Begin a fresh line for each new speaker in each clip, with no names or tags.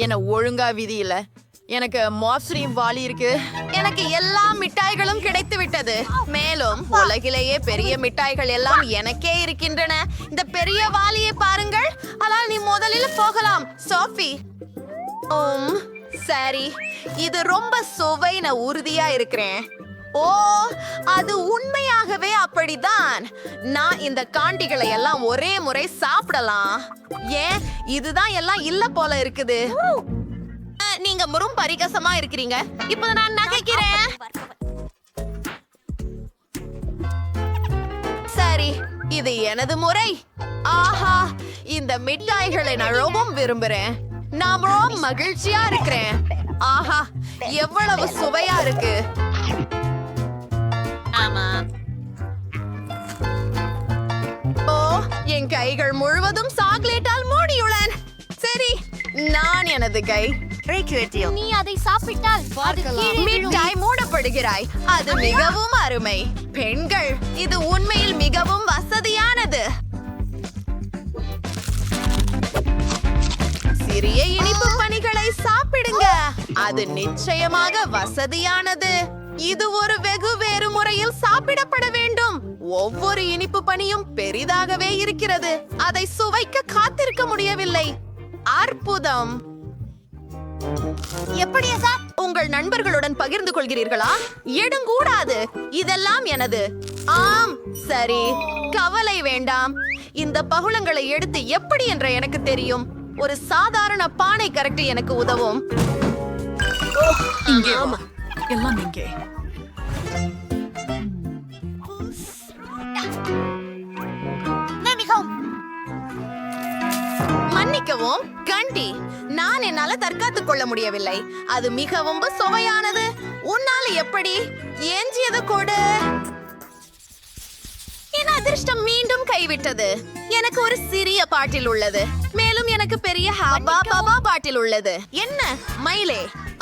என்ன ஒழுங்கா விதி இல்ல. எனக்கு மோசரியும் வாலி இருக்கு. எனக்கு எல்லா மிட்டாய்களும் கிடைத்து விட்டது. மேலும் உலகிலேயே பெரிய மிட்டாய்கள் எல்லாம் எனக்கே இருக்கின்றன. இந்த பெரிய வாலியை பாருங்கள். ஆனால் நீ முதலில் போகலாம் சோஃபி. சரி, இது ரொம்ப சுவை. நான் உறுதியா இருக்கிறேன். ஓ, அது உண்மையாகவே அப்படிதான். நான் இந்த காண்டிகளை எல்லாம் ஒரே முறை சாப்பிடலாம். ஏன் இதுதான் எல்லாம் இல்ல போல இருக்குது. நீங்க முறும் பரிகசமா இருக்கிறீங்க. இப்ப நான் நகைக்கிறேன். சரி, இது எனது முறை. ஆஹா, இந்த மிட்டாய்களை நான் ரொம்ப விரும்புறேன். நான் ரொம்ப மகிழ்ச்சியா இருக்கிறேன். ஆஹா, எவ்வளவு சுவையா இருக்கு. ஓ, என் கைகள் முழுவதும் சாக்லேட்டால் மூடியுள்ளன. சரி, நான் எனது கை
நீ அதை சாப்பிட்டால்
மிட்டாய் மூடப்படுகிறாய். அது மிகவும் அருமை. பெண்கள், இது உண்மையில் மிகவும் வசதியானது. சிறிய இனிப்பு பணிகளை சாப்பிடுங்க. அது நிச்சயமாக வசதியானது. இது ஒரு வெகு வேறு முறையில் சாப்பிடப்பட வேண்டும். ஒவ்வொரு இனிப்பு பணியும் பெரிதாகவே இருக்கிறது. அதை சுவைக்க காத்திருக்க முடியவில்லை. அற்புதம். எப்படி சார் உங்கள் நண்பர்களுடன் பகிர்ந்து கொள்கிறீர்களா? எடுங்கூடாது. இதெல்லாம் எனது. ஆம், சரி, கவலை வேண்டாம். இந்த பகுளங்களை எடுத்து எப்படி என்ற எனக்கு தெரியும். ஒரு சாதாரண பானை கரெக்ட் எனக்கு உதவும்.
இங்கே வா. எல்லாம் இங்கே.
மன்னிக்கவும் கண்டி, நான் என்னால தற்காத்துக் கொள்ள முடியவில்லை. அது மிகவும் சுவையானது. உன்னால எப்படி? ஏஞ்சியது கொடு. என் அதிர்ஷ்டம் மீண்டும் கைவிட்டது. எனக்கு ஒரு சிறிய பாட்டில் உள்ளது. மேலும் எனக்கு பெரிய ஹாபா பாபா பாட்டில் உள்ளது. என்ன மயிலே?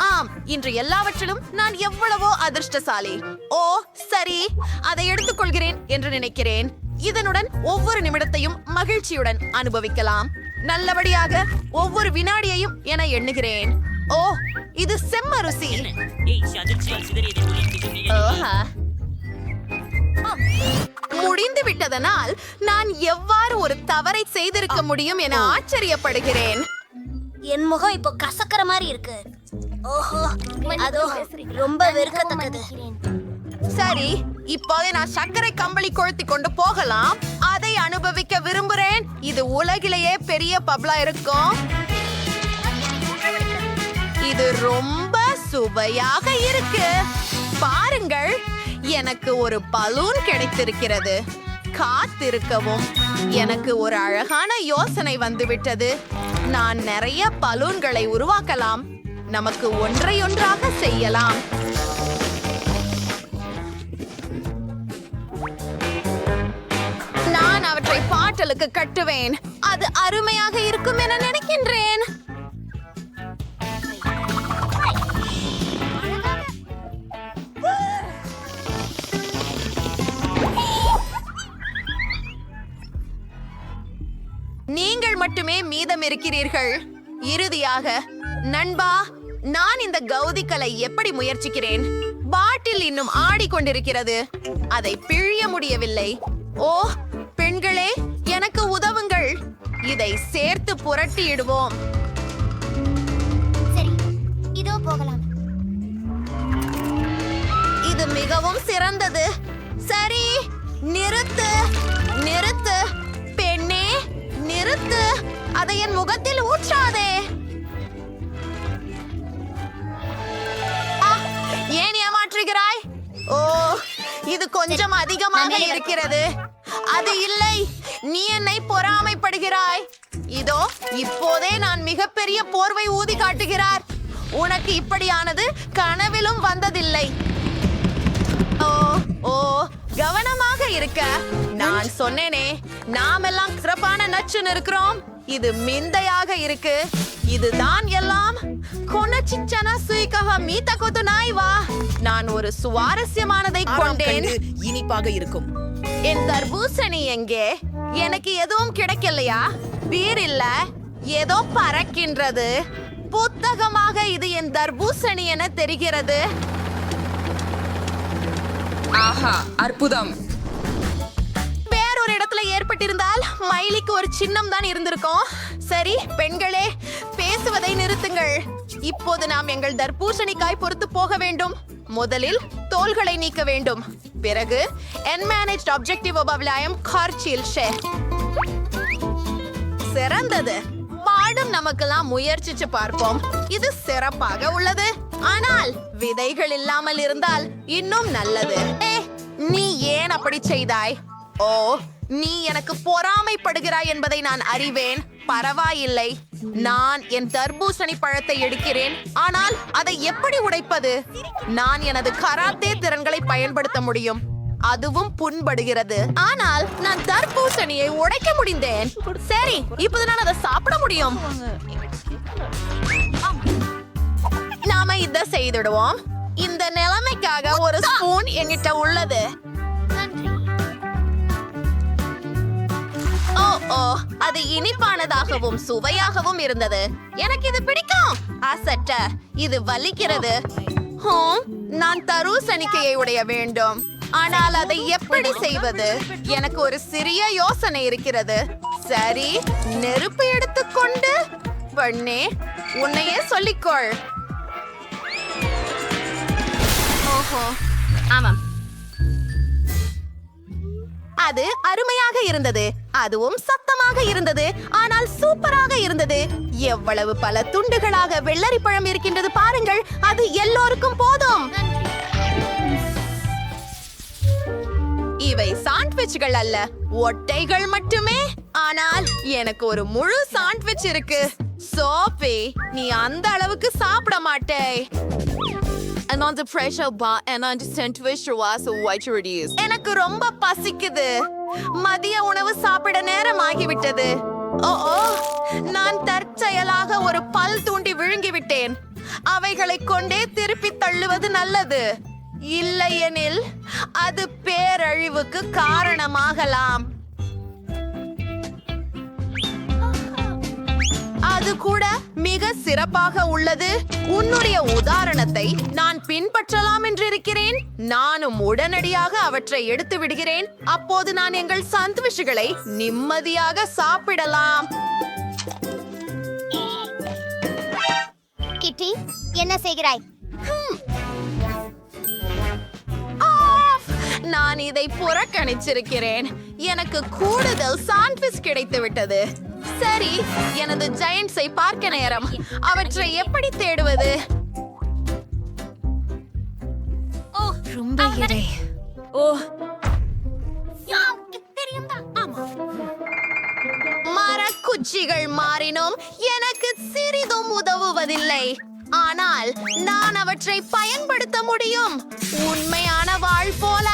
ஆம், இன்று எல்லாவற்றிலும் நான் எவ்வளவோ அதிர்ஷ்டசாலி. ஓ சரி, அதை எடுத்துக்கொள்கிறேன் என்று நினைக்கிறேன். இதனுடன் ஒவ்வொரு நிமிடத்தையும் மகிழ்ச்சியுடன் அனுபவிக்கலாம். நல்லபடியாக ஒவ்வொரு வினாடியையும் என எண்ணுகிறேன். ஓ, இது செம்ம ருசி. முடிந்து விட்டதனால் நான் எவ்வாறு ஒரு தவறை செய்திருக்க முடியும் என ஆச்சரியப்படுகிறேன்.
என் முகம் இப்போ கசக்கற மாதிரி இருக்கு. ஓஹோ, அதோ ரொம்ப வெறுக்கத்தக்கது.
சரி, இப்போதே நான் சர்க்கரை கம்பளி கொளுத்தி கொண்டு போகலாம். அதை அனுபவிக்க விரும்புறேன். இது உலகிலேயே பெரிய பப்ளா இருக்கும். இது ரொம்ப சுவையாக இருக்கு. பாருங்கள், எனக்கு ஒரு பலூன் கிடைத்திருக்கிறது. காத்திருக்கவும். எனக்கு ஒரு அழகான யோசனை வந்துவிட்டது. நான் நிறைய பலூன்களை உருவாக்கலாம். நமக்கு ஒன்றையொன்றாக செய்யலாம். நான் அவற்றை பாட்டலுக்கு கட்டுவேன். அது அருமையாக இருக்கும் என நினைக்கின்றேன். நீங்கள் மட்டுமே மீதம் இருக்கிறீர்கள். இறுதியாக, நண்பா, நான் இந்த கௌதிக்கலை எப்படி முயற்சிக்கிறேன். பாட்டில் இன்னும் ஆடிக்கொண்டிருக்கிறது. அதை பிழிய முடியவில்லை. ஓ பெண்களே, எனக்கு உதவுங்கள். இதை சேர்த்து புரட்டியிடுவோம்.
சரி, இதோ போகலாம்.
இது மிகவும் சிறந்தது. சரி, நிறுத்து நிறுத்து பெண்ணே, நிறுத்து. அதை என் முகத்தில் ஊற்றாதே. ஏன் ஏமாற்றுகிறாய்? ஓ, இது கொஞ்சம் அதிகமாக இருக்கிறது. அது இல்லை, நீ என்னை பொறாமைப்படுகிறாய். இதோ இப்போதே நான் மிகப்பெரிய போர்வை ஊதி காட்டுகிறார். உனக்கு இப்படியானது கனவிலும் வந்ததில்லை. ஓ ஓ, கவனமாக இருக்க. நான் சொன்னேனே, நாமெல்லாம் சிறப்பான நச்சுன்னு இருக்கிறோம். இது மிந்தையாக இருக்கு. இதுதான் எல்லாம். கொனச்சிச்சனா சுயிகஹ மீத கொத்து நாய்வா. நான் ஒரு சுவாரஸ்யமானதை கொண்டேன்.
இனிப்பாக இருக்கும்.
என் தர்பூசணி எங்கே? எனக்கு எதுவும் கிடைக்கலையா? பீர் இல்ல, ஏதோ பறக்கின்றது. புத்தகமாக இது என் தர்பூசணி என தெரிகிறது.
ஆஹா, அற்புதம்.
வேறொரு இடத்துல ஏற்பட்டிருந்தால் மைலிக்கு ஒரு சின்னம் தான் இருந்திருக்கும். சரி பெண்களே, பேசுவதை நிறுத்துங்கள். இப்போது நாம் எங்கள் தர்பூசணிக்காய் பொறுத்து போக வேண்டும். முதலில் தோள்களை நீக்க வேண்டும். பிறகு என்மேனேஜ்ட் ஆப்ஜெக்டிவ் ஒபவ்லாயம் கார்ச்சில் ஷே. சிறந்தது. பாடும் நமக்கெல்லாம் முயற்சிச்சு பார்ப்போம். இது சிறப்பாக உள்ளது. ஆனால் விதைகள் இல்லாமல் இருந்தால் இன்னும் நல்லது. நீ ஏன் அப்படி செய்தாய்? ஓ, நீ எனக்கு பொறாமைப்படுகிறாய் என்பதை நான் அறிவேன். பரவாயில்லை, நான் என் தர்பூசணி பழத்தை எடுக்கிறேன். ஆனால் அதை எப்படி உடைப்பது? நான் எனது கராத்தே திறன்களை பயன்படுத்த முடியும். அதுவும் புண்படுகிறது. ஆனால் நான் தர்பூசணியை உடைக்க முடிந்தேன். சரி, இப்போது நான் அதை சாப்பிட முடியும். நாம இத செய்துடுவோம். இந்த நிலைமைக்காக ஒரு ஸ்பூன் என்கிட்ட உள்ளது. ஓ, அது இனிப்பானதாகவும் சுவையாகவும் இருந்தது. எனக்கு இது பிடிக்கும். அசட்ட, இது வலிக்கிறது. நான் தர்பூசணிக்கையை உடைய வேண்டும். ஆனால் அதை எப்படி செய்வது? எனக்கு ஒரு சிறிய யோசனை இருக்கிறது. சரி, நெருப்பு எடுத்துக்கொண்டு பண்ணே, உன்னையே சொல்லிக்கொள். ஓஹோ, ஆமாம், அது அருமையாக இருந்தது. அதுவும் சத்தமாக இருந்தது. ஆனால் சூப்பராக இருந்தது. எவ்வளவு பல துண்டுகளாக வெள்ளரி பழம் இருக்கின்றது பாருங்கள். அது எல்லோருக்கும் போதும். இவை சாண்ட்விச்கள் அல்ல, ஒட்டைகள் மட்டுமே. ஆனால் எனக்கு ஒரு முழு சாண்ட்விச் இருக்கு. சோபி, நீ அந்த அளவுக்கு சாப்பிட மாட்டே. எனக்கு ரொம்ப பசிக்குது. மதிய உணவு சாப்பிட நேரம் ஆகிவிட்டது. ஓ, நான் தற்செயலாக ஒரு பல் தூண்டி விழுங்கிவிட்டேன். அவைகளை கொண்டே திருப்பி தள்ளுவது நல்லது. இல்லையெனில் அது பேரழிவுக்கு காரணமாகலாம். அது கூட மிக சிறப்பாக உள்ளது. உன்னுடைய உதாரணத்தை நான் பின்பற்றலாம் என்று இருக்கிறேன். நானும் உடனடியாக அவற்றை எடுத்து விடுகிறேன். அப்போது நான் எங்கள் சாண்ட்விச்களை நிம்மதியாக சாப்பிடலாம்.
கிட்டி, என்ன செய்கிறாய்?
நான் இதை புறக்கணிச்சிருக்கிறேன். எனக்கு கூடுதல் சாண்ட்விச் கிடைத்து விட்டது. சரி, எனது ஜெயண்ட்ஸை பார்க்க நேரம். அவற்றை எப்படி தேடுவது?
ரொம்ப எடை. ஓ,
மரக்குச்சிகள் மாறினும் எனக்கு சிறிதும் உதவுவதில்லை. ஆனால் நான் அவற்றை பயன்படுத்த முடியும். உண்மையான வாழ் போல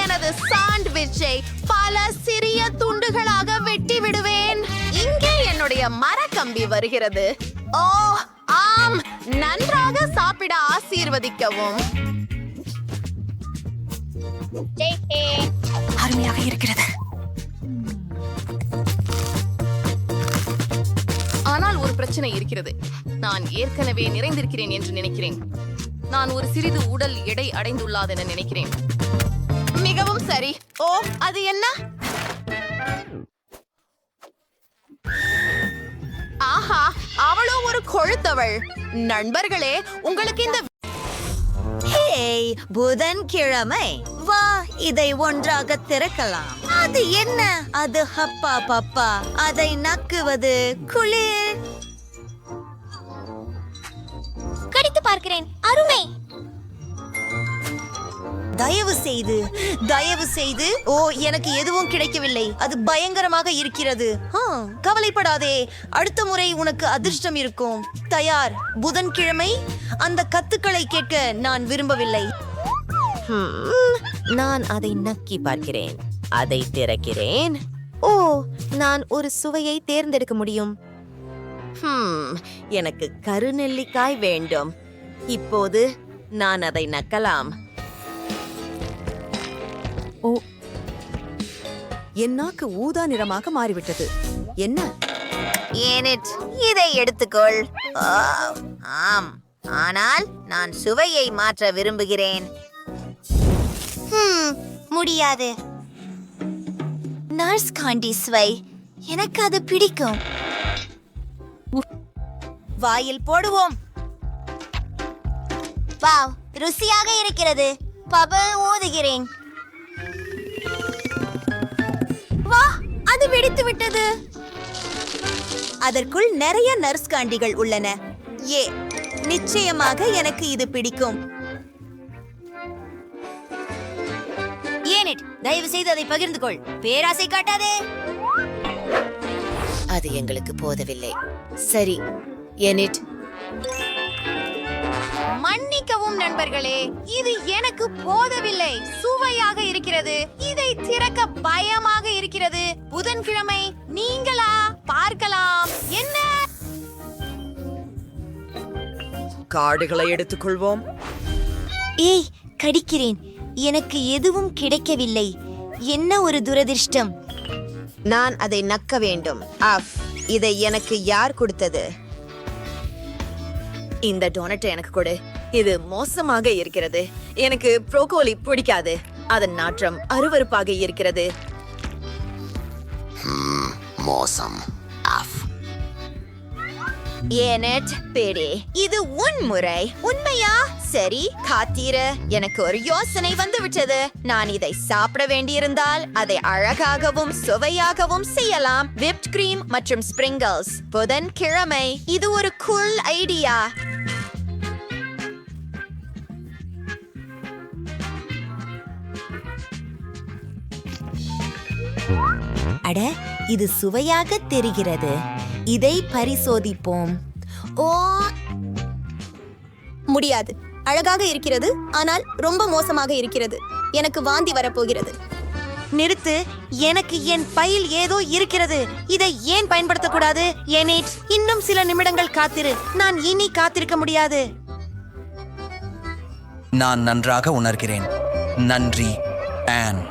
எனது சாண்ட்விச்சை பல சிறிய துண்டுகளாக வெட்டி விடுவேன். இங்கே என்னுடைய மரக்கம்பி வருகிறது. ஓ ஆம், நன்றாக சாப்பிட ஆசீர்வதிக்கவும்.
அருமையாக இருக்கிறது.
ஆனால் ஒரு பிரச்சனை இருக்கிறது. நான் ஏற்கனவே நிறைந்திருக்கிறேன் என்று நினைக்கிறேன். நான் ஒரு சிறிது உடல் எடை அடைந்துள்ளதென நினைக்கிறேன்.
மிகவும் சரி. ஓ, அது என்ன? ஆஹா, அவளோ ஒரு கொழுத்தவள். நண்பர்களே, உங்களுக்கு இந்த
புதன்கிழமை வா, இதை ஒன்றாக திறக்கலாம். அது என்ன? அது ஹப்பா பப்பா. அதை நக்குவது குளிர்.
கடித்து பார்க்கிறேன். அருமை.
தயவு செய்து. ஓ, எனக்கு எதுவும் கிடைக்கவில்லை. அது பயங்கரமாக இருக்கிறது. கவலைப்படாதே, அடுத்த முறை உனக்கு அதிர்ஷ்டம் இருக்கும். தயார். புதன்கிழமை அந்த கத்துக்களை கேட்க நான் விரும்பவில்லை.
நான் அதை நக்கி பார்க்கிறேன். அதை திறக்கிறேன். ஓ, நான் ஒரு சுவையை தேர்ந்தெடுக்க முடியும். எனக்கு கருநெல்லிக்காய் வேண்டும். இப்போது நான் அதை நக்கலாம். ஓ, என் நாக்கு ஊதா நிறமாக மாறிவிட்டது. என்ன? ஏனிட் இதை எடுத்துக்கொள். ஓ, ஆம், ஆனால் நான் சுவையை மாற்ற விரும்புகிறேன்.
முடியாது. நர்ஸ் காண்டி சுவை எனக்கு அது பிடிக்கும்.
வாயில் போடுவோம்.
வாவ், ருசியாக இருக்கிறது. பபல் ஊதுகிறேன்.
வா, அது வெடித்து விட்டது. அதற்குள் நிறைய நர்ஸ் காண்டிகள் உள்ளன. நிச்சயமாக எனக்கு இது பிடிக்கும்.
ஏனிட், தயவு செய்து அதை பகிர்ந்து கொள். பேராசை காட்டாதே.
அது எங்களுக்கு போதவில்லை. சரி ஏனிட்.
மன்னிக்கவும் நண்பர்களே, இது எனக்கு போதவில்லை. சுவையாக இருக்கிறது. இதை திறக்க பயமாக இருக்கிறது. புதன்கிழமை நீங்களா பார்க்கலாம். என்ன
கார்டுகளை எடுத்துக்கொள்வோம்.
ஏய், கடிக்கிறேன். எனக்கு எதுவும் கிடைக்கவில்லை. என்ன ஒரு துரதிர்ஷ்டம்.
நான் அதை நக்க வேண்டும். இதை எனக்கு யார் கொடுத்தது? இந்த டோனட் எனக்கு கொடு. இது மோசமாக இருக்கிறது. எனக்கு ப்ரோக்கோலி பிடிக்காது. அதன் நாற்றம் அருவருப்பாக இருக்கிறது.
மோசம்.
ஏனட் பேடே, இது உன் முறை. உண்மையா? சரி, காத்தீர. எனக்கு ஒரு யோசனை வந்துவிட்டது. நான் இதை சாப்பிட வேண்டியிருந்தால் அதை அழகாகவும் சுவையாகவும் செய்யலாம். விப்ட் கிரீம் மற்றும் ஸ்பிரிங்கிள்ஸ். புதன்கிழமை. இது ஒரு கூல் ஐடியா.
அட, இது சுவையாக தெரிகிறது. இதை பரிசோதிப்போம்.
ஓ,
முடியாது. அழகாக இருக்கிறது, ஆனால் ரொம்ப மோசமாக இருக்கிறது. எனக்கு வாந்தி வரப்போகிறது. நிறுத்து. எனக்கு என் பையில் ஏதோ இருக்கிறது. இதை ஏன் பயன்படுத்தக்கூடாது? ஏனேட், இன்னும் சில நிமிடங்கள் காத்திரு. நான் இனி காத்திருக்க முடியாது.
நான் நன்றாக உணர்கிறேன். நன்றி ஆன்.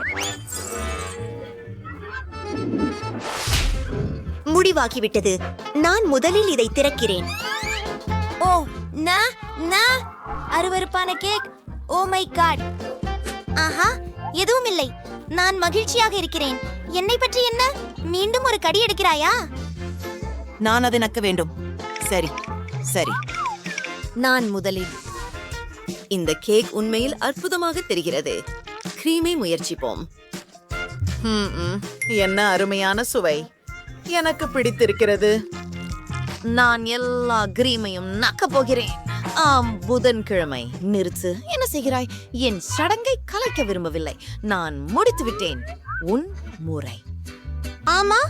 முடிவாகிவிட்டது. நான் முதலில் இதை திறக்கிறேன்.
ஓ, அருவருப்பான கேக். Oh my God. ஆஹா, எதுவும் இல்லை. நான் மகிழ்ச்சியாக இருக்கிறேன். என்னை பற்றி என்ன? மீண்டும் ஒரு கடி எடுக்கிறாயா?
நான் அதை நக்க வேண்டும். சரி சரி. நான் முதலில்.
இந்த கேக் உண்மையில் அற்புதமாக தெரிகிறது. கிரீமை முயற்சிப்போம்.
என்ன அருமையான சுவை. எனக்கு பிடித்திருக்கிறது. நான் எல்லா கிரீமையும் நக்க போகிறேன். புதன்கிழமை. நிறுத்து. என்ன செய்கிறாய்? என் சடங்கை கலைக்க விரும்பவில்லை. நான் முடித்து விட்டேன். உன் முறை.
ஆமா,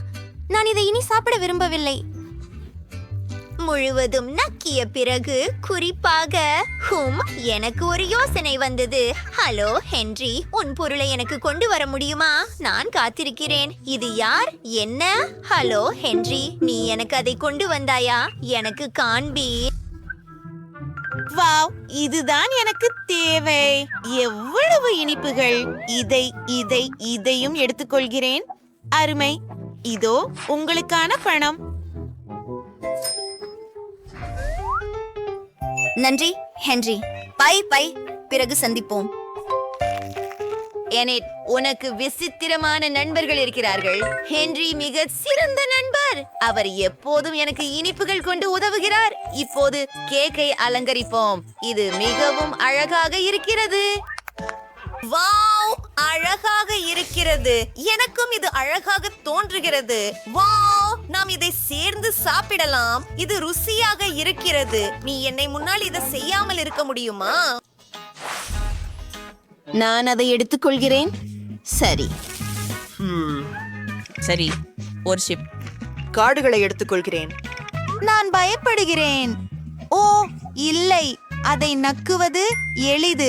நான் இதை இனி சாப்பிட விரும்பவில்லை. முழுவதும் நக்கிய பிறகு குறிப்பாக எனக்கு ஒரு யோசனை வந்தது. ஹலோ ஹென்றி, உன் பொருளை எனக்கு கொண்டு வர முடியுமா? நான் காத்திருக்கிறேன். இது யார்? என்ன? ஹலோ ஹென்றி, நீ எனக்கு அதை கொண்டு வந்தாயா? எனக்கு காண்பி.
வாவ், இதுதான் எனக்கு தேவை. எவ்வளவு இனிப்புகள். இதையும் எடுத்துக்கொள்கிறேன். அருமை. இதோ உங்களுக்கான பணம்.
நன்றி ஹென்றி. பை. பிறகு சந்திப்போம்.
ஏனேட், உனக்கு விசித்திரமான நண்பர்கள் இருக்கிறார்கள். ஹென்றி மிக சிறந்த நண்பர். அவர் எப்போதும் எனக்கு இனிப்புகள் கொண்டு உதவுகிறார். இப்போது கேக்கை அலங்கரிப்போம். இது மிகவும் அழகாக இருக்கிறது. வாவ், அழகாக இருக்கிறது. எனக்கும் இது அழகாக தோன்றுகிறது. வாவ், நாம் இதை சேர்ந்து சாப்பிடலாம். இது ருசியாக இருக்கிறது. நீ என்னை முன்னால் இதை செய்யாமல் இருக்க முடியுமா?
நான் அதை எடுத்துக்கொள்கிறேன். சரி
சரி, ஒரு ஷிப்.
கார்டுகளை எடுத்துக்கொள்கிறேன். நான் பயப்படுகிறேன். ஓ இல்லை, அதை நக்குவது எளிது.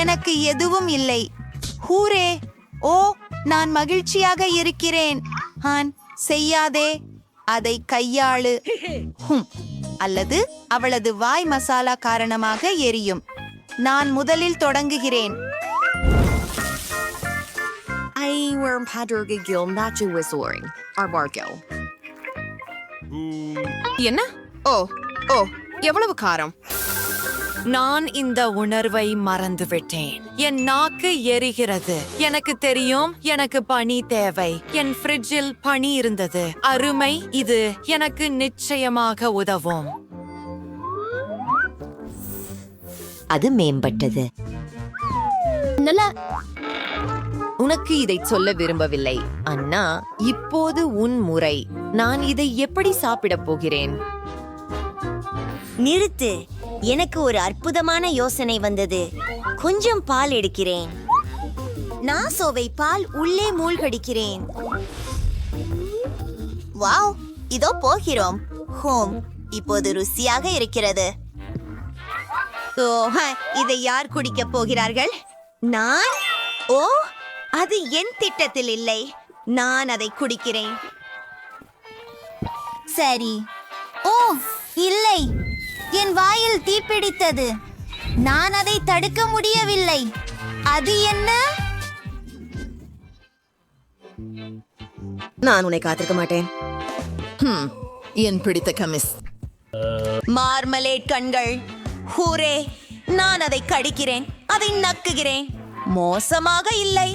எனக்கு எதுவும் இல்லை. ஹூரே. ஓ, நான் மகிழ்ச்சியாக இருக்கிறேன். செய்யாதே. அதை கையாளு. அல்லது அவளது வாய் மசாலா காரணமாக எரியும். நான் முதலில் தொடங்குகிறேன்.
என்ன? ஓ ஓ எவ்வளவு காரம்!
நான் இந்த உணர்வை மறந்துவிட்டேன். என் நாக்கு எரிகிறது. எனக்கு தெரியும், எனக்கு பனி தேவை. என் ஃப்ரிட்ஜில் பனி இருந்தது. அருமை, இது எனக்கு நிச்சயமாக உதவும்.
அது மேம்பட்டது. உனக்கு இதை சொல்ல விரும்பவில்லை அண்ணா. இப்போது உன் முறை. நான் இதை எப்படி சாப்பிடப் போகிறேன்?
நிறுத்து. எனக்கு ஒரு அற்புதமான யோசனை வந்தது. கொஞ்சம் பால் எடுக்கிறேன். நான் சோவை பால் உள்ளே மூழ்கடிக்கிறேன். வாவ், இதோ போகிறோம். ஹோம், இப்போது ருசியாக இருக்கிறது. இதை யார் குடிக்கப் போகிறார்கள்? நான்? ஓ, அது என் திட்டத்தில் இல்லை. நான் அதை குடிக்கிறேன். சரி. ஓ இல்லை, என் வாயில் தீப்பிடித்தது. நான் அதை தடுக்க முடியவில்லை. அது என்ன?
நான் உன்னை காத்திருக்க மாட்டேன். என் பிடித்த கமிஸ்.
மார்மலேட் கண்கள். ஹூரே! நான் அதை கடிக்கிறேன், அதை நக்குகிறேன். மோசமாக இல்லை.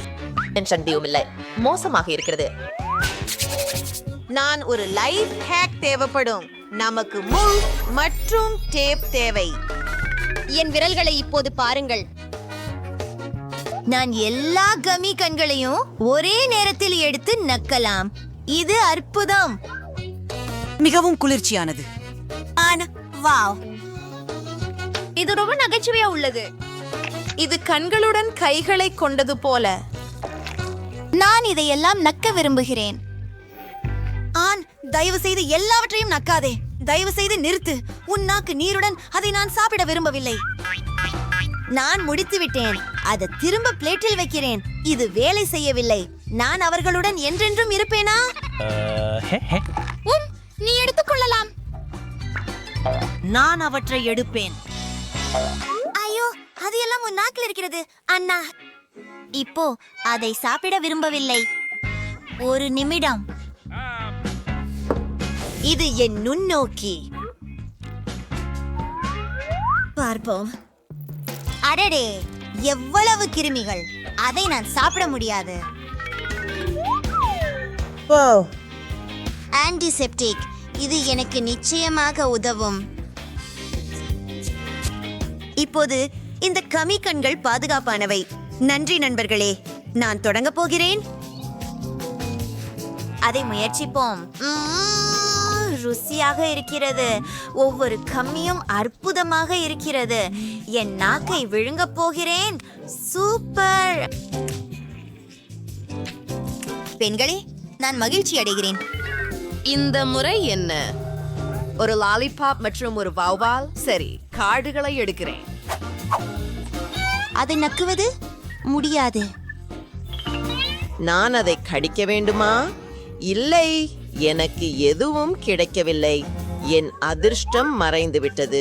சண்டையும் இல்லை, மோசமாக இருக்கிறது.
நான் ஒரு லைஃப் ஹேக் தேவைப்படும். நமக்கு முள் மற்றும் டேப் தேவை.
என் விரல்களை இப்போது பாருங்கள். நான் எல்லா கமி கண்களையும் ஒரே நேரத்தில் எடுத்து நக்கலாம். இது அற்புதம்.
மிகவும் குளிர்ச்சியானது.
வாவ்,
இது ரொம்ப நகைச்சுவையா உள்ளது. இது கண்களுடன் கைகளை கொண்டது போல.
நான் இதையெல்லாம் நக்க விரும்புகிறேன்.
தயவு செய்து எல்லாவற்றையும் நக்காதே. தயவு செய்து நிறுத்து. உன் நாக்கு நீருடன் அதை நான் சாப்பிட விரும்பவில்லை.
நான் முடித்து விட்டேன். அதை திரும்ப பிளேட்டில் வைக்கிறேன். இது வேலை செய்யவில்லை. நான் அவர்களுடன் என்றென்றும் இருப்பேனா?
நீ எடுத்துக்கொள்ளலாம்.
நான் அவற்றை எடுப்பேன்.
ஐயோ, அது எல்லாம் உன் நாக்கில் இருக்கிறது அண்ணா. இப்போ அதை சாப்பிட விரும்பவில்லை. ஒரு நிமிடம். இது என் நுண்ணோக்கி. பார்ப்போம். அடடே, எவ்வளவு கிருமிகள்! அதை நான் சாப்பிட முடியாது. ஆன்டிசெப்டிக். இது எனக்கு நிச்சயமாக உதவும். இப்போது இந்த கமி கண்கள் பாதுகாப்பானவை. நன்றி நண்பர்களே. நான் தொடங்க போகிறேன். அதை முயற்சிப்போம். ருசியாக இருக்கிறது. ஒவ்வொரு கம்மியும் அற்புதமாக இருக்கிறது. என் நாக்கை விழுங்கப் போகிறேன். சூப்பர்! பெண்களே, நான் மகிழ்ச்சி அடைகிறேன்.
இந்த முறை என்ன? ஒரு லாலிபாப் மற்றும் ஒரு வௌவால். சரி, கார்டுகளை எடுக்கிறேன்.
அதை நக்குவது முடியாது.
நான் அதை கடிக்க வேண்டுமா? இல்லை, எனக்கு எதுவும் கிடைக்கவில்லை. என் அதிர்ஷ்டம் மறைந்து விட்டது.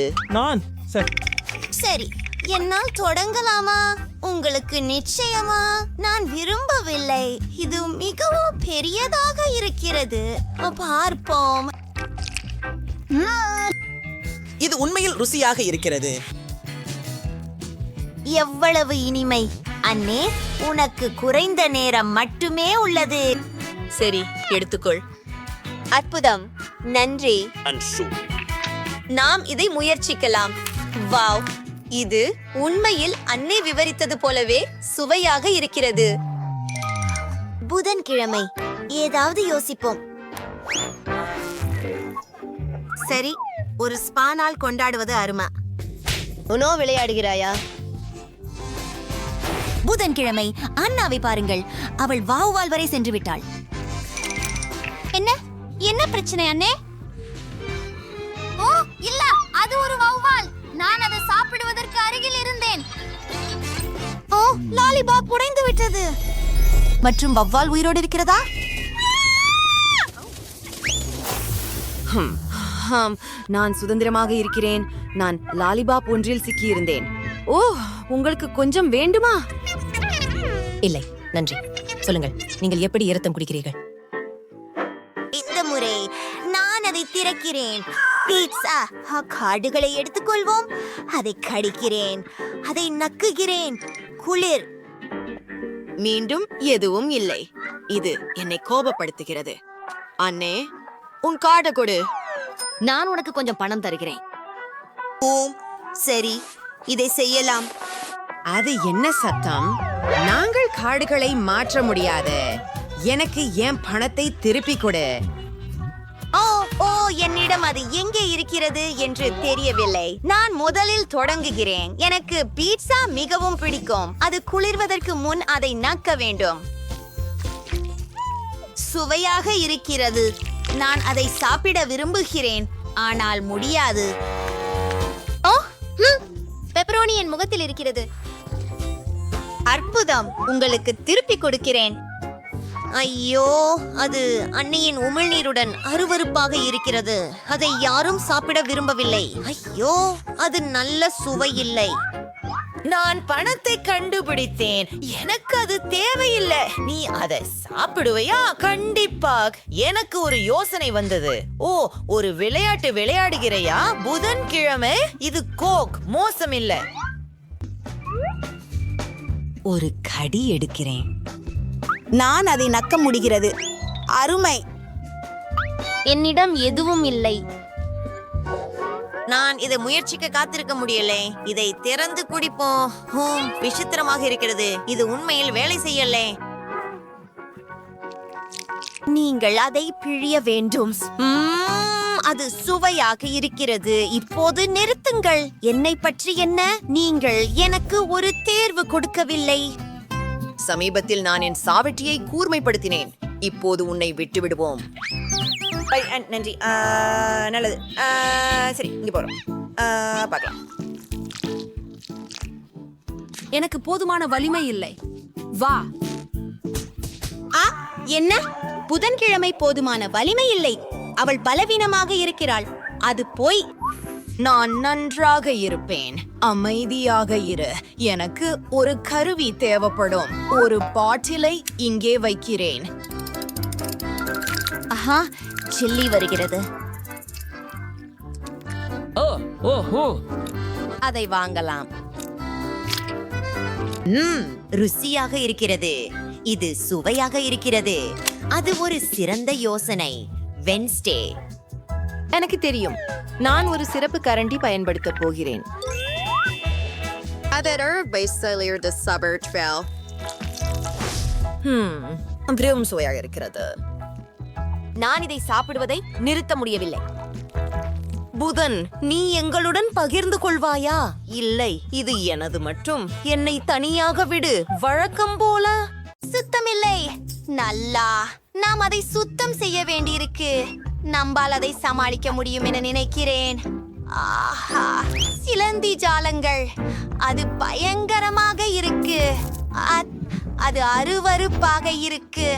சரி, என்னால் தொடங்கலாமா? உங்களுக்கு நிச்சயமா? நான் விரும்பவில்லை. இது மிகவும் பெரியதாக இருக்கிறது. பார்ப்போம்.
இது உண்மையில் ருசியாக இருக்கிறது.
எவ்வளவு இனிமை! அண்ணே, உனக்கு குறைந்த நேரம் மட்டுமே உள்ளது.
சரி, எடுத்துக்கொள்.
அற்புதம், நன்றி. நாம் இதை முயற்சிக்கலாம். வாவ், இது உண்மையில் அன்னை விவரித்தது போலவே சுவையாக இருக்கிறது. புதன்கிழமை ஏதாவது யோசிப்போம்.
சரி, ஒரு ஸ்பா நாள் கொண்டாடுவது அருமா.
உனோ விளையாடுகிறாயா? புதன்கிழமை அண்ணாவை பாருங்கள். அவள் வாவுவால் வரை சென்று விட்டாள். என்ன என்ன பிரச்சனை அண்ணே? ஓ இல்ல, அது ஒரு வௌவால். நான் அதை சாப்பிடுவதற்கு அருகில் இருந்தேன். ஓ, லாலிபாப் உடைந்து விட்டது.
மற்றும் வவ்வால் உயிரோடு இருக்கிறதா?
நான் சுதந்திரமாக இருக்கிறேன். நான் லாலிபாப் ஒன்றில் சிக்கியிருந்தேன். ஓ, உங்களுக்கு கொஞ்சம் வேண்டுமா?
இல்லை, நன்றி. சொல்லுங்கள், நீங்கள் எப்படி இரத்தம் குடிக்கிறீர்கள்?
இந்த முறை நான் அதை திறக்கிறேன். பீட்சா. கார்டுகளை எடுத்துக்கொள்வோம். அதை கடிக்கிறேன். அதை நக்குகிறேன். குளிர்.
மீண்டும் எதுவும் இல்லை. இது என்னை கோபப்படுத்துகிறது. அண்ணே, உன் கார்டை கொடு.
நான் உனக்கு கொஞ்சம் பணம் தருகிறேன்.
சரி, இதை செய்யலாம்.
அது என்ன சத்தம்? நாங்கள் கார்டுகளை மாற்ற முடியாது. எனக்கு என் பணத்தை திருப்பி கொடு.
ஓ என்னிடம் அது எங்கே இருக்கிறது என்று தெரியவில்லை. நான் முதலில் தொடங்குகிறேன். எனக்கு பீட்சா மிகவும் பிடிக்கும். அது குளிர்வதற்கு முன் அதை நக்க வேண்டும். சுவையாக இருக்கிறது. நான் அதை சாப்பிட விரும்புகிறேன், ஆனால் முடியாது. பெப்பரோனி என் முகத்தில் இருக்கிறது. அற்புதம், உங்களுக்கு திருப்பி கொடுக்கிறேன். ஐயோ, அது அன்னையின் உமிழ்நீருடன் அருவருப்பாக இருக்கிறது. அதை யாரும் சாப்பிட விரும்பவில்லை. ஐயோ, அது நல்ல சுவை இல்லை.
நான் பணத்தை கண்டுபிடித்தேன். எனக்கு அது தேவையில்லை. நீ அதை சாப்பிடுவையா? கண்டிப்பாக. எனக்கு ஒரு யோசனை வந்தது. ஒரு விளையாட்டு விளையாடுகிறையா? புதன்கிழமை இது கோக். மோசம் இல்ல.
ஒரு கடி எடுக்கிறேன். நான் அதை நக்க முடிகிறது. அருமை.
என்னிடம் எதுவும் இல்லை.
நான் இதை முயற்சிக்க காத்திருக்க முடியலை. இதை திறந்து குடிப்போம். விசித்திரமாக இருக்கிறது. இது உண்மையில் வேலை செய்யல.
நீங்கள் அதை பிழிய வேண்டும். அது சுவையாக இருக்கிறது. இப்போது நிறுத்துங்கள். என்னை பற்றி என்ன? நீங்கள் எனக்கு ஒரு தேர்வு கொடுக்கவில்லை.
சமீபத்தில் நான் என் சாவட்டியை கூர்மைப்படுத்தினேன். இப்போது உன்னை விட்டு விடுவோம். நன்றி. நல்லது. சரி, இங்க போறோம். பார்க்கலாம்.
எனக்கு போதுமான வலிமை இல்லை. வா.
என்ன? புதன்கிழமை போதுமான வலிமை இல்லை. அவள் பலவீனமாக இருக்கிறாள். அது போய்.
நான் நன்றாக இருப்பேன். அமைதியாக இரு. எனக்கு ஒரு கருவி தேவைப்படும். ஒரு பாட்டிலை இங்கே வைக்கிறேன்.
ஆஹா, சில்லி வருகிறது.
அதை வாங்கலாம்.
ருசியாக இருக்கிறது. இது சுவையாக இருக்கிறது. அது ஒரு சிறந்த யோசனை. வென்ஸ்டே.
எனக்கு தெரியும். நான் ஒரு சிறப்பு கரண்டி பயன்படுத்த போகிறேன். மிகவும் சுவையாக இருக்கிறது.
நான் இதை சாப்பிடுவதை நிறுத்த முடியவில்லை.
புதன், நீ எங்களுடன் பகிர்ந்து கொள்வாயா? இல்லை, இது எனது மட்டும். என்னை தனியாக விடு. வழக்கம் போல.
சுத்தமில்லை. நல்லா. நாம் அதை சுத்தம் செய்ய வேண்டியிருக்கு. நம்பால் அதை சமாளிக்க முடியும் என நினைக்கிறேன். ஆஹா, சிலந்தி ஜாலங்கள். அது பயங்கரமாக இருக்கு. அது அருவருப்பாக இருக்கு.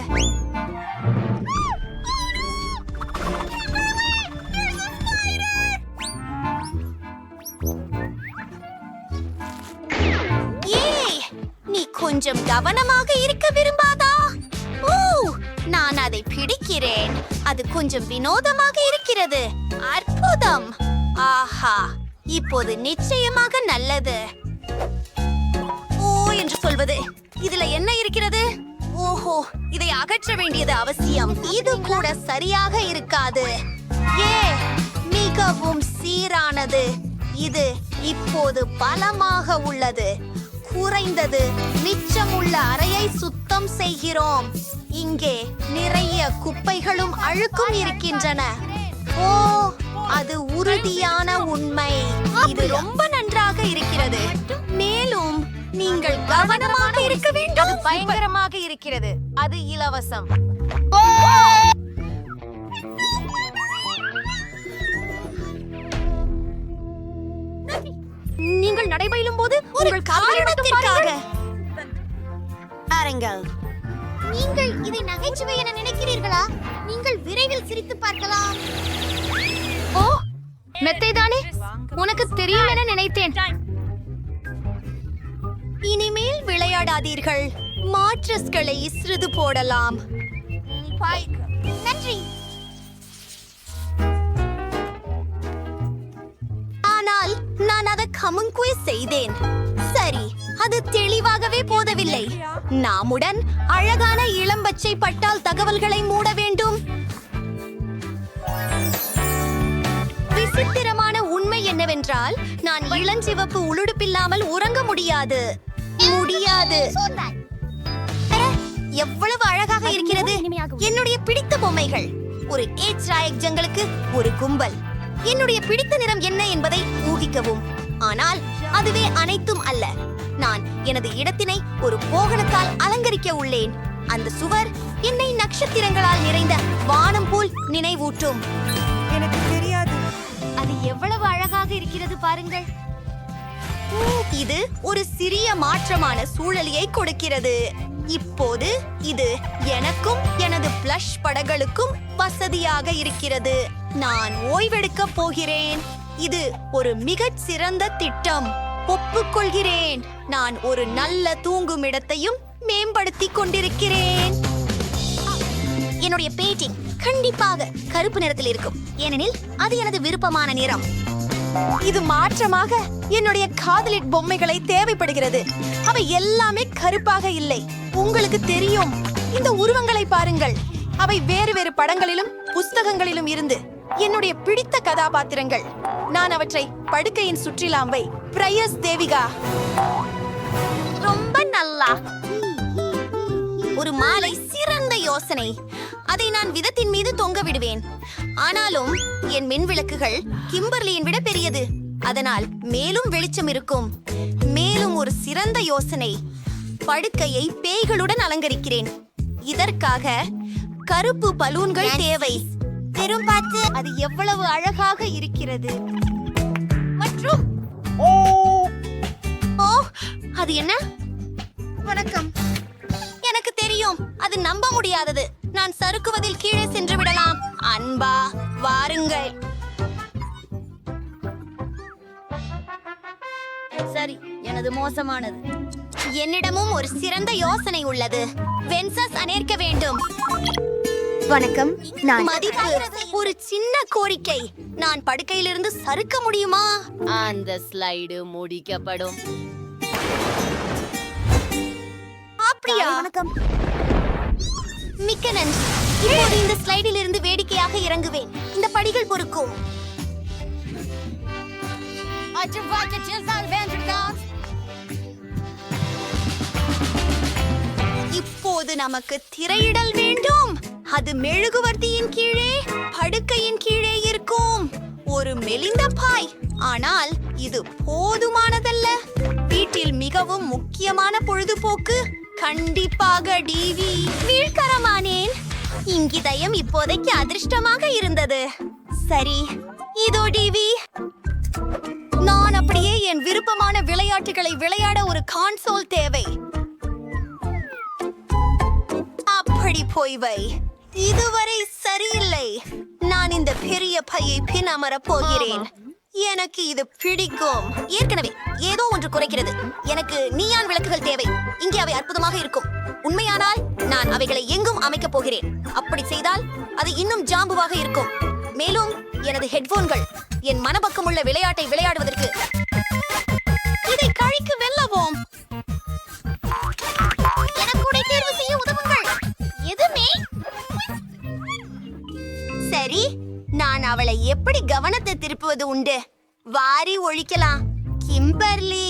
ஏய், நீ கொஞ்சம் கவனமாக இருக்க விரும்பாதா? நான் அதை பிடிக்கிறேன். அது கொஞ்சம் வினோதமாக இருக்கிறது. அற்புதம். ஆஹா, இப்போது நிச்சயமாக நல்லது. என்று சொல்வது. இதுல என்ன இருக்கிறது? ஓஹோ, இதை அகற்ற வேண்டியது அவசியம். இது கூட சரியாக இருக்காது. மிகவும் சீரானது. இது இப்போது பலமாக உள்ளது. குறைந்தது மிச்சமுள்ள அறையை சுத்தம் செய்கிறோம். இங்கே நிறைய குப்பைகளும் அழுக்கும் இருக்கின்றன. அது உறுதியான உண்மை. இது ரொம்ப நன்றாக இருக்கிறது. மேலும் நீங்கள் கவனமாக இருக்க வேண்டும். அது பயங்கரமாக இருக்கிறது. அது இலவசம். நீங்கள் நடைபயிலும் போது உங்கள் காரணத்திற்காக பாருங்கள். நீங்கள் இதை நகைச்சுவை என நினைக்கிறீர்களா? நீங்கள் விரைவில் சிரித்து பார்க்கலாம். மெத்தைதானே, உனக்கு தெரியும் என நினைத்தேன். இனிமேல் விளையாடாதீர்கள். மாட்ரஸ்களை சிறிது போடலாம். நன்றி. நான் அதை கமுங்குவே செய்தேன். சரி, அது தெளிவாகவே போதவில்லை. நாமுடன் அழகான இளம்பச்சை பட்டால் தகவல்களை மூட வேண்டும். விசித்திரமான உண்மை என்னவென்றால் நான் இளஞ்சிவப்பு உளுடுப்பில்லாமல் உறங்க முடியாது. எவ்வளவு அழகாக இருக்கிறது. என்னுடைய பிடித்த பொம்மைகள். ஒரு ஏச்ராயக்ஜங்களுக்கு ஒரு கும்பல். என்னுடைய பிடித்த நிறம் என்ன என்பதை ஊகிக்கவும். ஆனால் அதுவே அனைத்தும் அல்ல. நான் எனது இடத்தினை ஒரு போகனத்தால் அலங்கரிக்க உள்ளேன். அந்த சுவர் என்னை நட்சத்திரங்களால் நிறைந்த வானம் போல் நினைவூட்டும்.
எனக்கு தெரியாது.
அது எவ்வளவு அழகாக இருக்கிறது பாருங்கள். இது ஒரு சிறிய மாற்றமான சூழலியை கொடுக்கிறது. இப்போது இது எனக்கும் எனது பிளஷ் படங்களுக்கும் வசதியாக இருக்கிறது. நான் ஓய்வெடுக்க போகிறேன். இது ஒரு மிகச் சிறந்த திட்டம். ஒப்புக்கொள்கிறேன். நான் ஒரு நல்ல தூங்கும் இடத்தையும் மேம்படுத்திக் கொண்டிருக்கிறேன். என்னுடைய பெயிண்டிங் கண்டிப்பாக கருப்பு நிறத்தில் இருக்கும், ஏனெனில் அது எனது விருப்பமான நிறம்.
இது மாற்றமாக என்னுடைய காதலிட் பொம்மைகளை தேவைப்படுகிறது. அவை எல்லாமே கருப்பாக இல்லை. உங்களுக்கு தெரியும், இந்த உருவங்களை பாருங்கள். அவை வேறு வேறு படங்களிலும் புஸ்தகங்களிலும் இருந்து என்னுடைய பிடித்த கதாபாத்திரங்கள். நான் அவற்றை படுக்கையின் சுற்றிலாம்பை பிரயஸ் தேவிகா.
ரொம்ப நல்லா. ஒரு மாலை சிறந்த யோசனை. அதை நான் விதத்தின் மீது தொங்க விடுவேன். ஆனாலும் என் மின் விளக்குகள் கிம்பர்லியின் விட பெரியது. அதனால் மேலும் வெளிச்சம் இருக்கும். மேலும் ஒரு சிறந்த யோசனை. படுக்கையை பேய்களுடன் அலங்கரிக்கிறேன். இதற்காக கருப்பு பலூன்கள் தேவை. பெரும் பார்த்து அது எவ்வளவு அழகாக இருக்கிறது. மற்றும் ஓ, அது என்ன? வணக்கம். எனக்கு தெரியும், அது நம்ப முடியாதது. நான் சறுக்குவதில் கீழே சென்று விடலாம். அன்பா, வாருங்கள். சரி, எனது மோசமானது. என்னிடமும் ஒரு சிறந்த யோசனை உள்ளது. வென்சஸ் அனேற்க வேண்டும். வணக்கம். நான் மதிப்பு ஒரு சின்ன கோரிக்கை. நான் படுக்கையிலிருந்து சறுக்க முடியுமா?
அந்த ஸ்லைடு முடிக்கப்படும்.
அப்படியா? வணக்கம். மிக்க நன்றி. இப்போது இந்த ஸ்லைடில் இருந்து வேடிக்கையாக இறங்குவேன். இந்த படிகள் பொறுக்கும். இப்போது நமக்கு திரையிடல் வேண்டும். அது மெழுகுவர்த்தியின் கீழே, படுக்கையின் கீழே இருக்கும். ஒரு மெலிந்த பாய். ஆனால் இது போதுமானதல்ல. வீட்டில் மிகவும் முக்கியமான பொழுதுபோக்கு கண்டிப்பாக டிவி. வீழ்கரமானேன். இங்கிதயம் இப்போதைக்கு அதிர்ஷ்டமாக இருந்தது. சரி, இதோ டிவி. நான் அப்படியே என் விருப்பமான விளையாட்டுகளை விளையாட ஒரு கான்சோல் தேவை. அப்படி போய் வை. இதுவரை சரியில்லை. நான் இந்த பெரிய பையை பின் அமரப் போகிறேன். எனக்கு இது பிடிக்கும். ஏற்கனவே ஏதோ ஒன்று குறைக்கிறது. எனக்கு நீயான் விளக்குகள் தேவை. இங்கே அவை அற்புதமாக இருக்கும். உண்மையானால் நான் அவைகளை எங்கும் அமைக்கப் போகிறேன். அப்படி செய்தால் அது இன்னும் ஜாம்புவாக இருக்கும். மேலும் எனது ஹெட்போன்கள் என் மனப்பக்கமுள்ள விளையாட்டை விளையாடுவதற்கு. இதை கழிக்கு வெல்லவோம். எனக்கு உடை தேர்வு செய்ய உதவுங்கள். எதுமே சரி. நான் அவளை எப்படி கவனத்தை திருப்புவது உண்டு? வாரி ஒழிக்கலாம். Kimberly,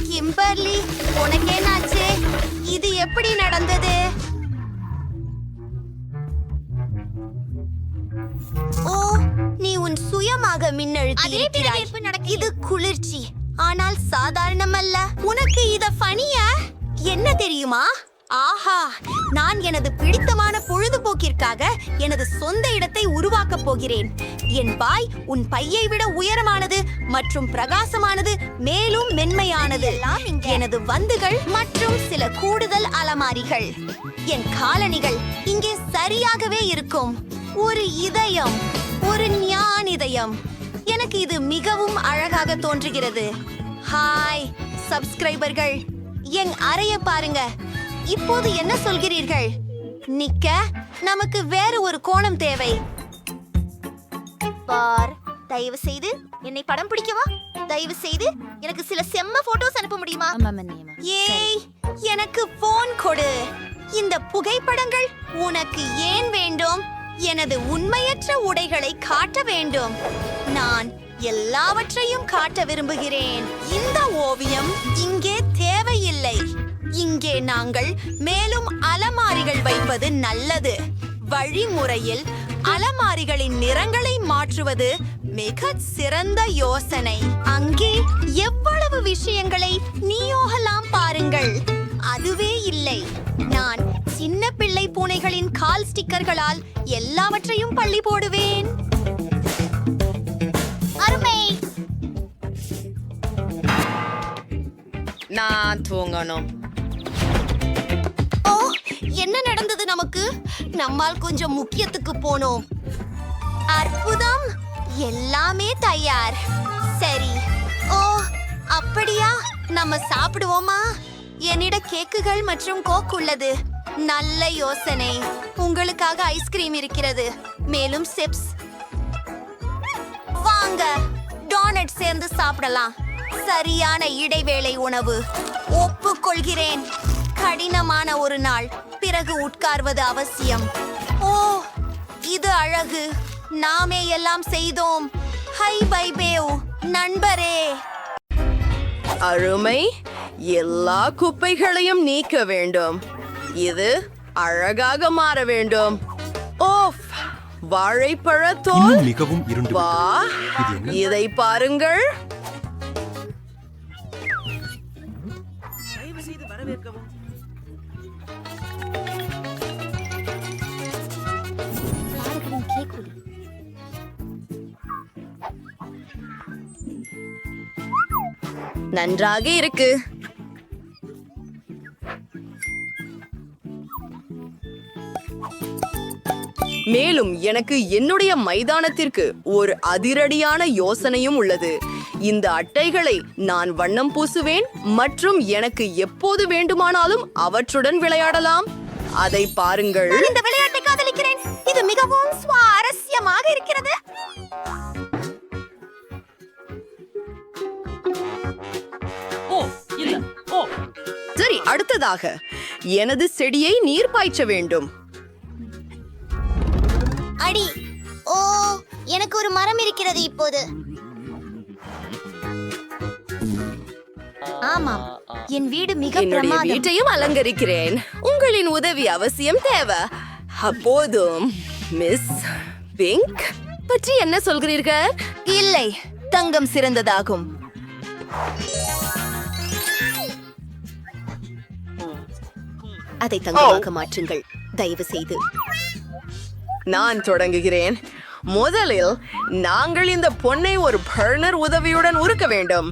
Kimberly, உனக்கேனாச்சு? இது எப்படி நடந்தது? ஓ, நீ உன் சுயமாக மின்னழுத்தி இருக்கிறாய். இது குளிர்ச்சி, ஆனால் சாதாரணமல்ல. உனக்கு இத பணிய என்ன தெரியுமா? ஆஹா, நான் எனது பிடித்தமான பொழுதுபோக்கிற்காக எனது சொந்த இடத்தை உருவாக்கப் போகிறேன். என் பாய் உன் பையை விட உயரமானது மற்றும் பிரகாசமானது, மேலும் மென்மையானது. எனது வந்துகள் மற்றும் சில கூடுதல் அலமாரிகள். என் காலணிகள் இங்கே சரியாகவே இருக்கும். ஒரு இதயம், ஒரு ஞான் இதயம். எனக்கு இது மிகவும் அழகாக தோன்றுகிறது. ஹாய் சப்ஸ்கிரைபர்கள், என் அறைய பாருங்க. இப்போது என்ன சொல்கிறீர்கள்? நிக்க நமக்கு வேறு ஒரு கோணம் தேவை. பார், தயவு செய்து என்னை படம் பிடிக்கவா? தயவு செய்து எனக்கு சில செம்ம போட்டோஸ் அனுப்ப முடியுமா? ஏய், எனக்கு போன் கொடு. இந்த புகைப்படங்கள் உனக்கு ஏன் வேண்டும்? எனது உண்மையற்ற உடைகளை காட்ட வேண்டும். நான் எல்லாவற்றையும் காட்ட விரும்புகிறேன். இந்த ஓவியம் இங்கே தேவையில்லை. இங்கே நாங்கள் மேலும் அலமாரிகள் வைப்பது நல்லது. வழிமுறையில் அலமாரிகளின் நிறங்களை மாற்றுவது மிக சிறந்த யோசனை. அங்கே எவ்வளவு விஷயங்களை நீயோகலாம் பாருங்கள். அதுவே இல்லை. நான் சின்ன பிள்ளை பூனைகளின் கால் ஸ்டிக்கர்களால் எல்லாவற்றையும் பள்ளி போடுவேன். அருமை.
நான் தூங்கணும்.
ஓ, என்ன நடந்தது நமக்கு? நம்மால் கொஞ்சம் முக்கியத்துக்கு போனோம். அற்புதம், எல்லாமே தயார். சரி. ஓ, அப்படியா? நம்ம சாப்பிடுவோமா? என்னிட கேக்குகள் மற்றும் கோக் உள்ளது. நல்ல யோசனை. உங்களுக்காக ஐஸ்கிரீம் இருக்கிறது, மேலும் சிப்ஸ். வாங்க, டோனட் சேர்ந்து சாப்பிடலாம். சரியான இடைவேளை உணவு. ஒப்புக்கொள்கிறேன். கடினமான ஒரு நாள் பிறகு உட்கார்வது அவசியம். ஓ, இது அழகு. நாமே எல்லாம் செய்தோம். ஹை பை பேவ் நண்பரே.
அருமை. எல்லா குப்பைகளையும் நீக்க வேண்டும். இது அழகாக மாற வேண்டும். ஓஃப், வாழைப்பழத்தோல்
மிகவும் இருண்டு.
வா, இதை பாருங்கள்.
நன்றாக இருக்கு.
மேலும் எனக்கு என்னுடைய மைதானத்திற்கு ஒரு அதிரடியான யோசனையும் உள்ளது. இந்த அட்டைகளை நான் வண்ணம் பூசுவேன் மற்றும் எனக்கு எப்போது வேண்டுமானாலும் அவற்றுடன் விளையாடலாம். அதை பாருங்கள்.
இந்த விளையாட்டை காதலிக்கிறேன். இது மிகவும் சுவாரஸ்யமாக இருக்கிறது.
சரி, அடுத்ததாக எனது செடியை நீர் பாய்ச்ச வேண்டும்.
அடி. ஓ, எனக்கு ஒரு மரம் இருக்கிறது இப்போது. ஆமாம், என் வீடு மிக
என்னுடைய
பிரமாதம்.
வீட்டையும் அலங்கரிக்கிறேன். உங்களின் உதவி அவசியம் தேவை. அப்போதும் மிஸ் பிங்க் பற்றி என்ன சொல்கிறீர்கள்?
இல்லை, தங்கம் சிறந்ததாகும்.
அதை தங்கமாக மாற்றுங்கள் தயவு செய்து. நான் தொடங்குகிறேன். முதலில் நாங்கள் இந்த பொன்னை ஒரு பர்னர் உதவியுடன் உருக்க வேண்டும்.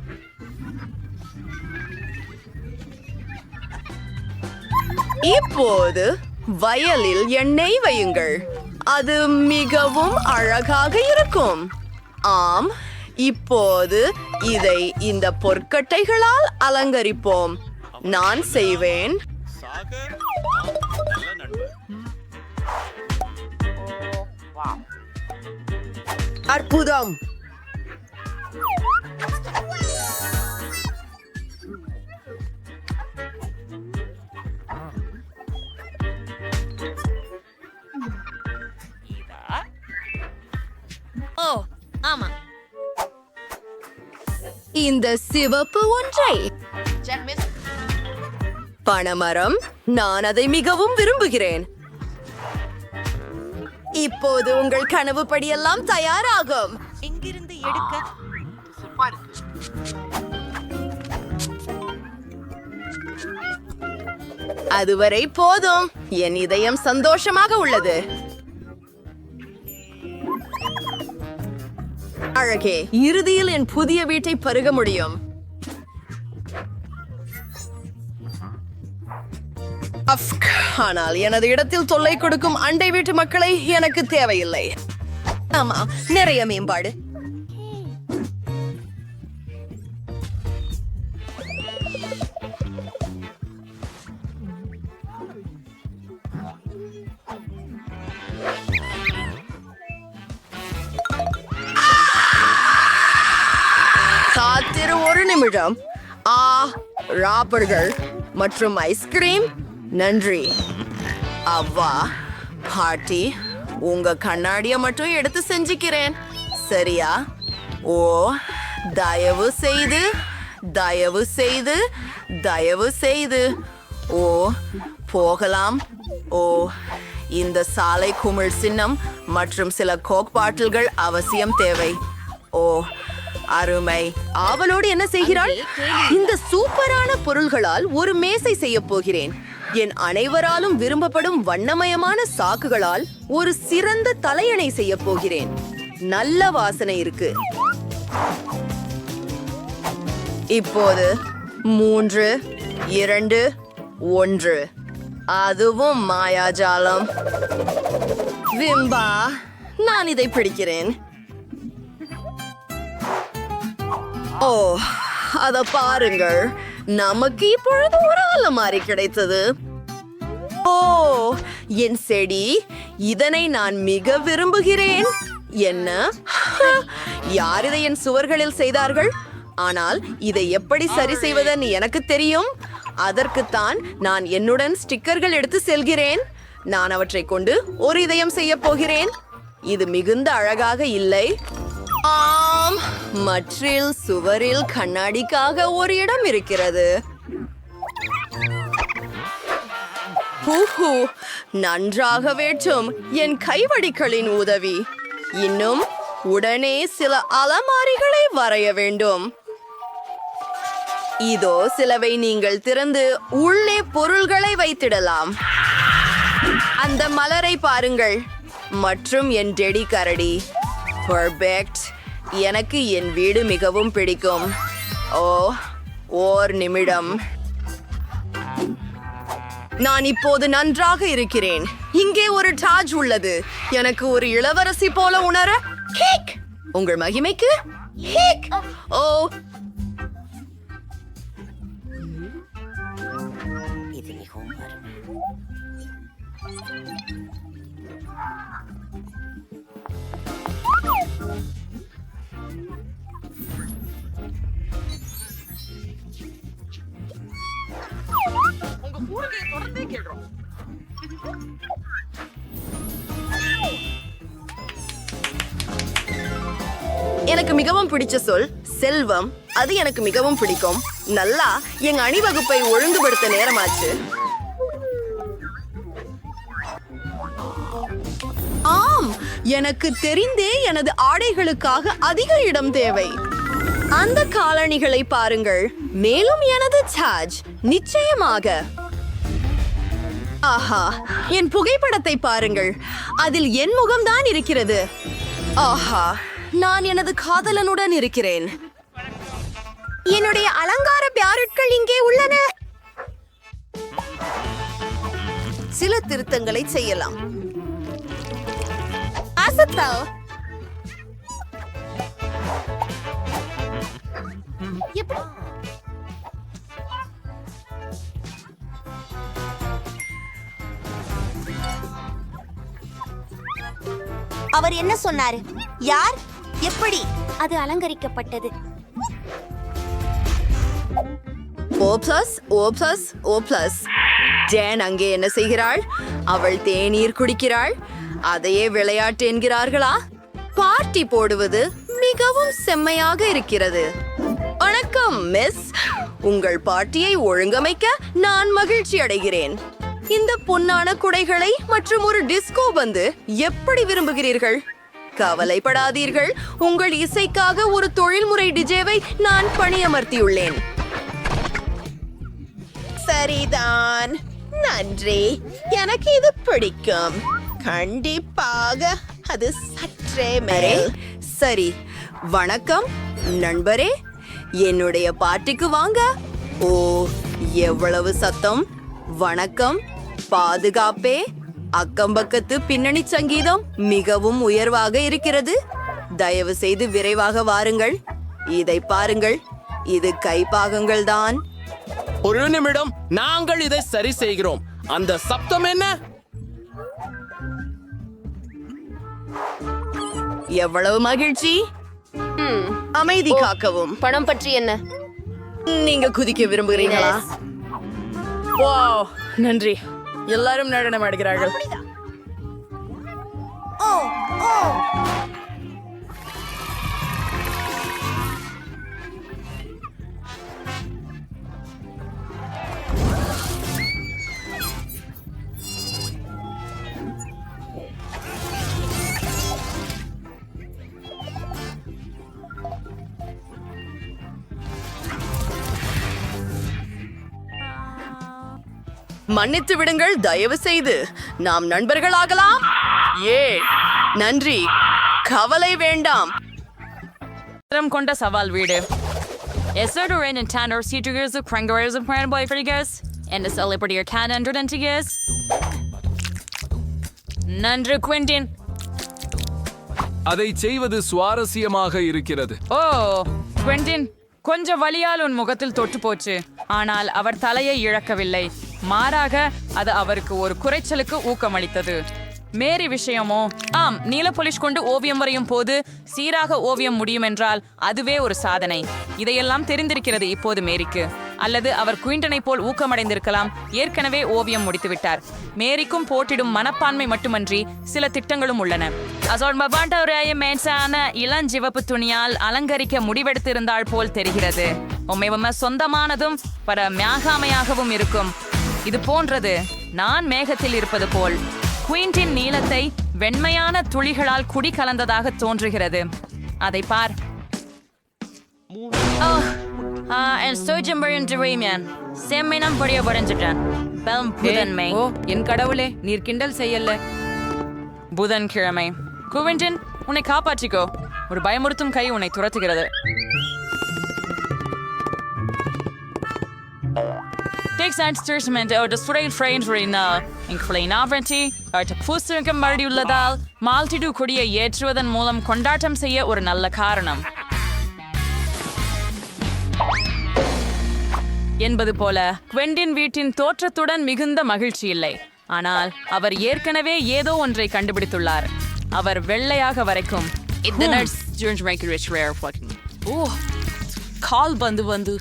இப்போது வயலில் எண்ணெய் வையுங்கள். அது மிகவும் அழகாக இருக்கும். ஆம், இப்போது இதை இந்த பொற்கட்டைகளால் அலங்கரிப்போம். நான் செய்வேன். அற்புதம்.
ஓ, ஆமா.
இந்த சிவப்பு ஒன்றை பனைமரம், நான் அதை மிகவும் விரும்புகிறேன். இப்போது உங்கள் கனவு படியெல்லாம் தயாராகும்.
எங்கிருந்து எடுக்க?
அதுவரை போதும். என் இதயம் சந்தோஷமாக உள்ளது. அழகே, இறுதியில் என் புதிய வீட்டை பருக முடியும். ஆனால் எனது இடத்தில் தொல்லை கொடுக்கும் அண்டை வீட்டு மக்களை எனக்கு தேவையில்லை.
ஆமா, நிறைய மேம்பாடு.
ஒரு நிமிடம். ராப்பர்கள் மற்றும் ஐஸ்கிரீம், நன்றி. அவ்வா பாட்டி, உங்க கண்ணாடிய மட்டும் எடுத்து செஞ்சுக்கிறேன், சரியா? ஓ, தயவு செய்து தயவு செய்து தயவு செய்து. ஓ, போகலாம். ஓ, இந்த சாலை குமிழ் சின்னம் மற்றும் சில கோக் பாட்டில்கள் அவசியம் தேவை. ஓ, அருமை. அவளோடு என்ன செய்கிறாள்? இந்த சூப்பரான பொருள்களால் ஒரு மேசை செய்ய போகிறேன். என் அனைவராலும் விரும்பப்படும் வண்ணமயமான சாக்குகளால் ஒரு சிறந்த தலையணை செய்ய போகிறேன். நல்ல வாசனை இருக்கு. இப்போது 3, 2, 1. அதுவும் மாயாஜாலம். விம்பா, நான் இதை பிடிக்கிறேன். ஓ, அத பாருங்கள், நமக்கு இப்பொழுது ஒரு அலமாரி கிடைத்தது. ஓ, என் செடி, இதனை நான் மிக விரும்புகிறேன். என்ன? யார் இதை என் சுவர்களில் செய்தார்கள்? ஆனால் இதை எப்படி சரி செய்வதென்னு எனக்கு தெரியும். அதற்குத்தான் நான் என்னுடன் ஸ்டிக்கர்கள் எடுத்து செல்கிறேன். நான் அவற்றை கொண்டு ஒரு இதயம் செய்ய போகிறேன். இது மிகுந்த அழகாக இல்லை? ஆம், மற்றில் சுவரில் கண்ணாடிக்காக ஒரு இடம் இருக்கிறது. நன்றாக வேற்றும் என் கைவடிகளின் உதவி. இன்னும் உடனே சில அலமாரிகளை வரைய வேண்டும். இதோ சிலவை நீங்கள் திறந்து உள்ளே பொருள்களை வைத்திடலாம். அந்த மலரை பாருங்கள், மற்றும் என் டெடி கரடி. பெர்ஃபெக்ட். எனக்கு என் வீடு மிகவும் பிடிக்கும். ஓ, ஓர் நிமிடம். நான் இப்போது நன்றாக இருக்கிறேன். இங்கே ஒரு டாஜ் உள்ளது. எனக்கு ஒரு இளவரசி போல உணர. ஹேக்! உங்கள் மகிமைக்கு ஹேக்! ஓ, எனக்கு மிகவும் பிடிச்ச சொல் செல்வம். அது எனக்கு மிகவும் பிடிக்கும். நல்லா எங்க அணிவகுப்பை ஒழுங்குபடுத்த நேரமாச்சு. ஆம், எனக்கு தெரிந்தே எனது ஆடைகளுக்காக அதிக இடம் தேவை. அந்த காலணிகளை பாருங்கள். மேலும் எனது சார்ஜ் நிச்சயமாக. ஆஹா, என் புகைப்படத்தை பாருங்கள். அதில் என் முகம்தான் இருக்கிறது. ஆஹா, நான் எனது காதலனுடன் இருக்கிறேன். என்னுடைய அலங்கார பியாருட்கள் இங்கே உள்ளன. சில திருத்தங்களை செய்யலாம். அசத்தா,
அவர் என்ன சொன்னாரு? யார்? எப்படி அது அலங்கரிக்கப்பட்டது?
ஜேன் அங்கே என்ன செய்கிறாள்? அவள் தேநீர் குடிக்கிறாள். அதையே விளையாட்டு என்கிறார்களா? பார்ட்டி போடுவது மிகவும் செம்மையாக இருக்கிறது. வணக்கம் மிஸ். உங்கள் பார்ட்டியை ஒழுங்கமைக்க நான் மகிழ்ச்சி அடைகிறேன். இந்த பொன்னான குடைகளை மற்றும் ஒரு டிஸ்கோ பந்து எப்படி விரும்புகிறீர்கள்? கவலைப்படாதீர்கள், உங்கள் இசைக்காக ஒரு தொழில்முறை டிஜேவை நான் பணியமர்த்தியுள்ளேன். சரிதான், நன்றி. எனக்கு இது பிடிக்கும். கண்டிப்பாக அது சற்றே மேல். சரி, வணக்கம் நண்பரே, என்னுடைய பார்ட்டிக்கு வாங்க. ஓ, எவ்வளவு சத்தம்! வணக்கம், பாதுகாப்பே. அக்கம்பக்கத்து பின்னணி சங்கீதம் மிகவும் உயர்வாக இருக்கிறது. தயவு செய்து விரைவாக வாருங்கள். இதை பாருங்கள், இது கைப்பாகங்கள் தான்.
ஒரு நிமிடம், நாங்கள் இதை சரி செய்கிறோம். அந்த சப்தம் என்ன?
எவ்வளவு மகிழ்ச்சி. அமைதி காக்கவும்.
பணம் பற்றி என்ன? நீங்க குதிக்க விரும்புகிறீங்களா? வாவ், நன்றி. எல்லாரும் நடனம் ஆடுகிறார்கள். மன்னித்து விடுங்கள், தயவு செய்து நாம் நண்பர்களாகலாம். நன்றி, கவலை வேண்டாம். கொண்ட சவால் வீடு. நன்று குவிண்டின்.
அதை செய்வது சுவாரஸ்யமாக இருக்கிறது.
ஓ குவிண்டின், கொஞ்சம் வலியால் உன் முகத்தில் தொட்டு போச்சு. ஆனால் அவர் தலையை இழக்கவில்லை. மாறாக அது அவருக்கு ஒரு குறைச்சலுக்கு ஊக்கமளித்தது. மேரி விஷயமோ, ஆம், நீல பொலிஷ் கொண்டு ஓவியம் வரையும் போது சீராக ஓவியம் முடியும் என்றால் அதுவே ஒரு சாதனை. இதையெல்லாம் தெரிந்திருக்கிறது இப்போது மேரிக்கு. அல்லது அவர் குயிண்டனை போல் ஊக்கமடைந்திருக்கலாம். ஏற்கனவே ஓவியம் முடித்துவிட்டார். மேரிக்கும் போட்டிடும் மனப்பான்மை மட்டுமன்றி சில திட்டங்களும் உள்ளன. இளஞ்சிவப்பு துணியால் அலங்கரிக்க முடிவெடுத்திருந்தாள் போல் தெரிகிறது. சொந்தமானதும் பர மியாகாமையாகவும் இருக்கும். இது போன்றது நான் மேகத்தில் இருப்பது போல். குயின்டின் நீளத்தை வெண்மையான துளிகளால் குடி கலந்ததாக தோன்றுகிறது. அதை பார்.
என் கடவுளே, நீர் கிண்டல் செய்யல.
புதன்கிழமை. குவிண்டின், உன்னை காப்பாற்றிக்கோ. ஒரு பயமுறுத்தும் கை உன்னை துரத்துகிறது. மால்டிடு கொடியை ஏற்றுவதன் மூலம் கொண்டாட்டம் செய்ய ஒரு நல்ல காரணம் என்பது போல குவெண்டின் வீட்டின் தோற்றத்துடன் மிகுந்த மகிழ்ச்சி இல்லை. ஆனால் அவர் ஏற்கனவே ஏதோ ஒன்றை கண்டுபிடித்துள்ளார். அவர் வெள்ளையாக வரைக்கும் கால் வந்து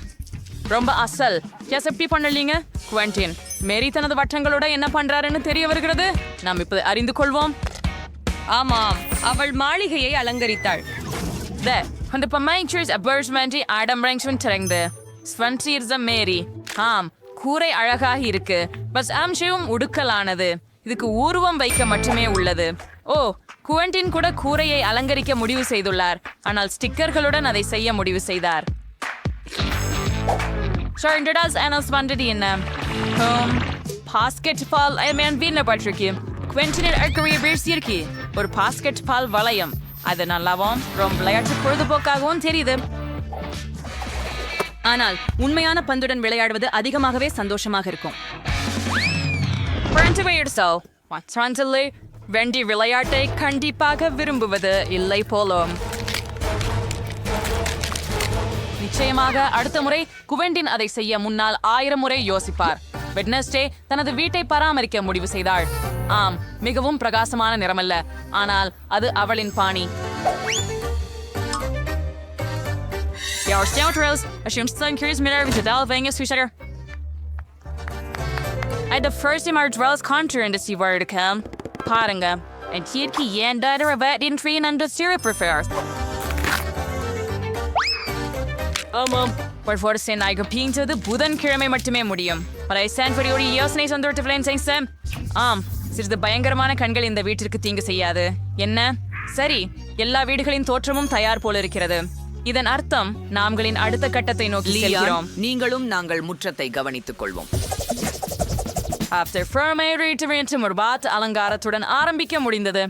ரொம்ப அசல். எப்படி பண்ணலீங்க குவெண்டின்? மேரி தனது வட்டங்களோட என்ன பண்றாருன்னு தெரிய வருகிறது. நாம் இப்ப அறிந்து கொள்வோம். ஆமாம், அவள் மாளிகையை அலங்கரித்தாள். மேரி, ஆம், கூரை அழகாக இருக்கு. பஸ் அம்சம் உடுக்கலானது. இதுக்கு ஊர்வம் வைக்க மட்டுமே உள்ளது. ஓ, குவெண்டின் கூட கூரையை அலங்கரிக்க முடிவு செய்துள்ளார். ஆனால் ஸ்டிக்கர்களுடன் அதை செய்ய முடிவு செய்தார். ஒரு பாஸ்கெட் பால் வளையம். அது நல்லாவும் ரொம்ப விளையாட்டு பொழுதுபோக்காகவும் தெரியுது. ஆனால் உண்மையான பந்துடன் விளையாடுவது அதிகமாகவே சந்தோஷமாக இருக்கும். வெண்டி விளையாட்டை கண்டிப்பாக விரும்புவது இல்லை போலும். நிச்சயமாக அடுத்த முறை குவெண்டின் அதை செய்ய முன்னால் 1000 முறை யோசிப்பார். வெட்னஸ்டே தனது வீட்டை பராமரிக்க முடிவு செய்தாள். ஆம், மிகவும் பிரகாசமான நிறமல்ல, ஆனால் அது அவளின் பாணி. பாருங்க, ஆமாம், புதன்கிழமை மட்டுமே முடியும். யோசனை ஆம், சிறிது பயங்கரமான கண்கள் இந்த வீட்டிற்கு தீங்கு செய்யாது. என்ன? சரி, எல்லா வீடுகளின் தோற்றமும் தயார் போல இருக்கிறது. இதன் அர்த்தம் நாம்களின் அடுத்த கட்டத்தை நோக்கி செல்கிறோம்.
நீங்களும் நாங்கள் முற்றத்தை கவனித்துக் கொள்வோம்.
ஒரு பாத் அலங்காரத்துடன் ஆரம்பிக்க முடிந்தது.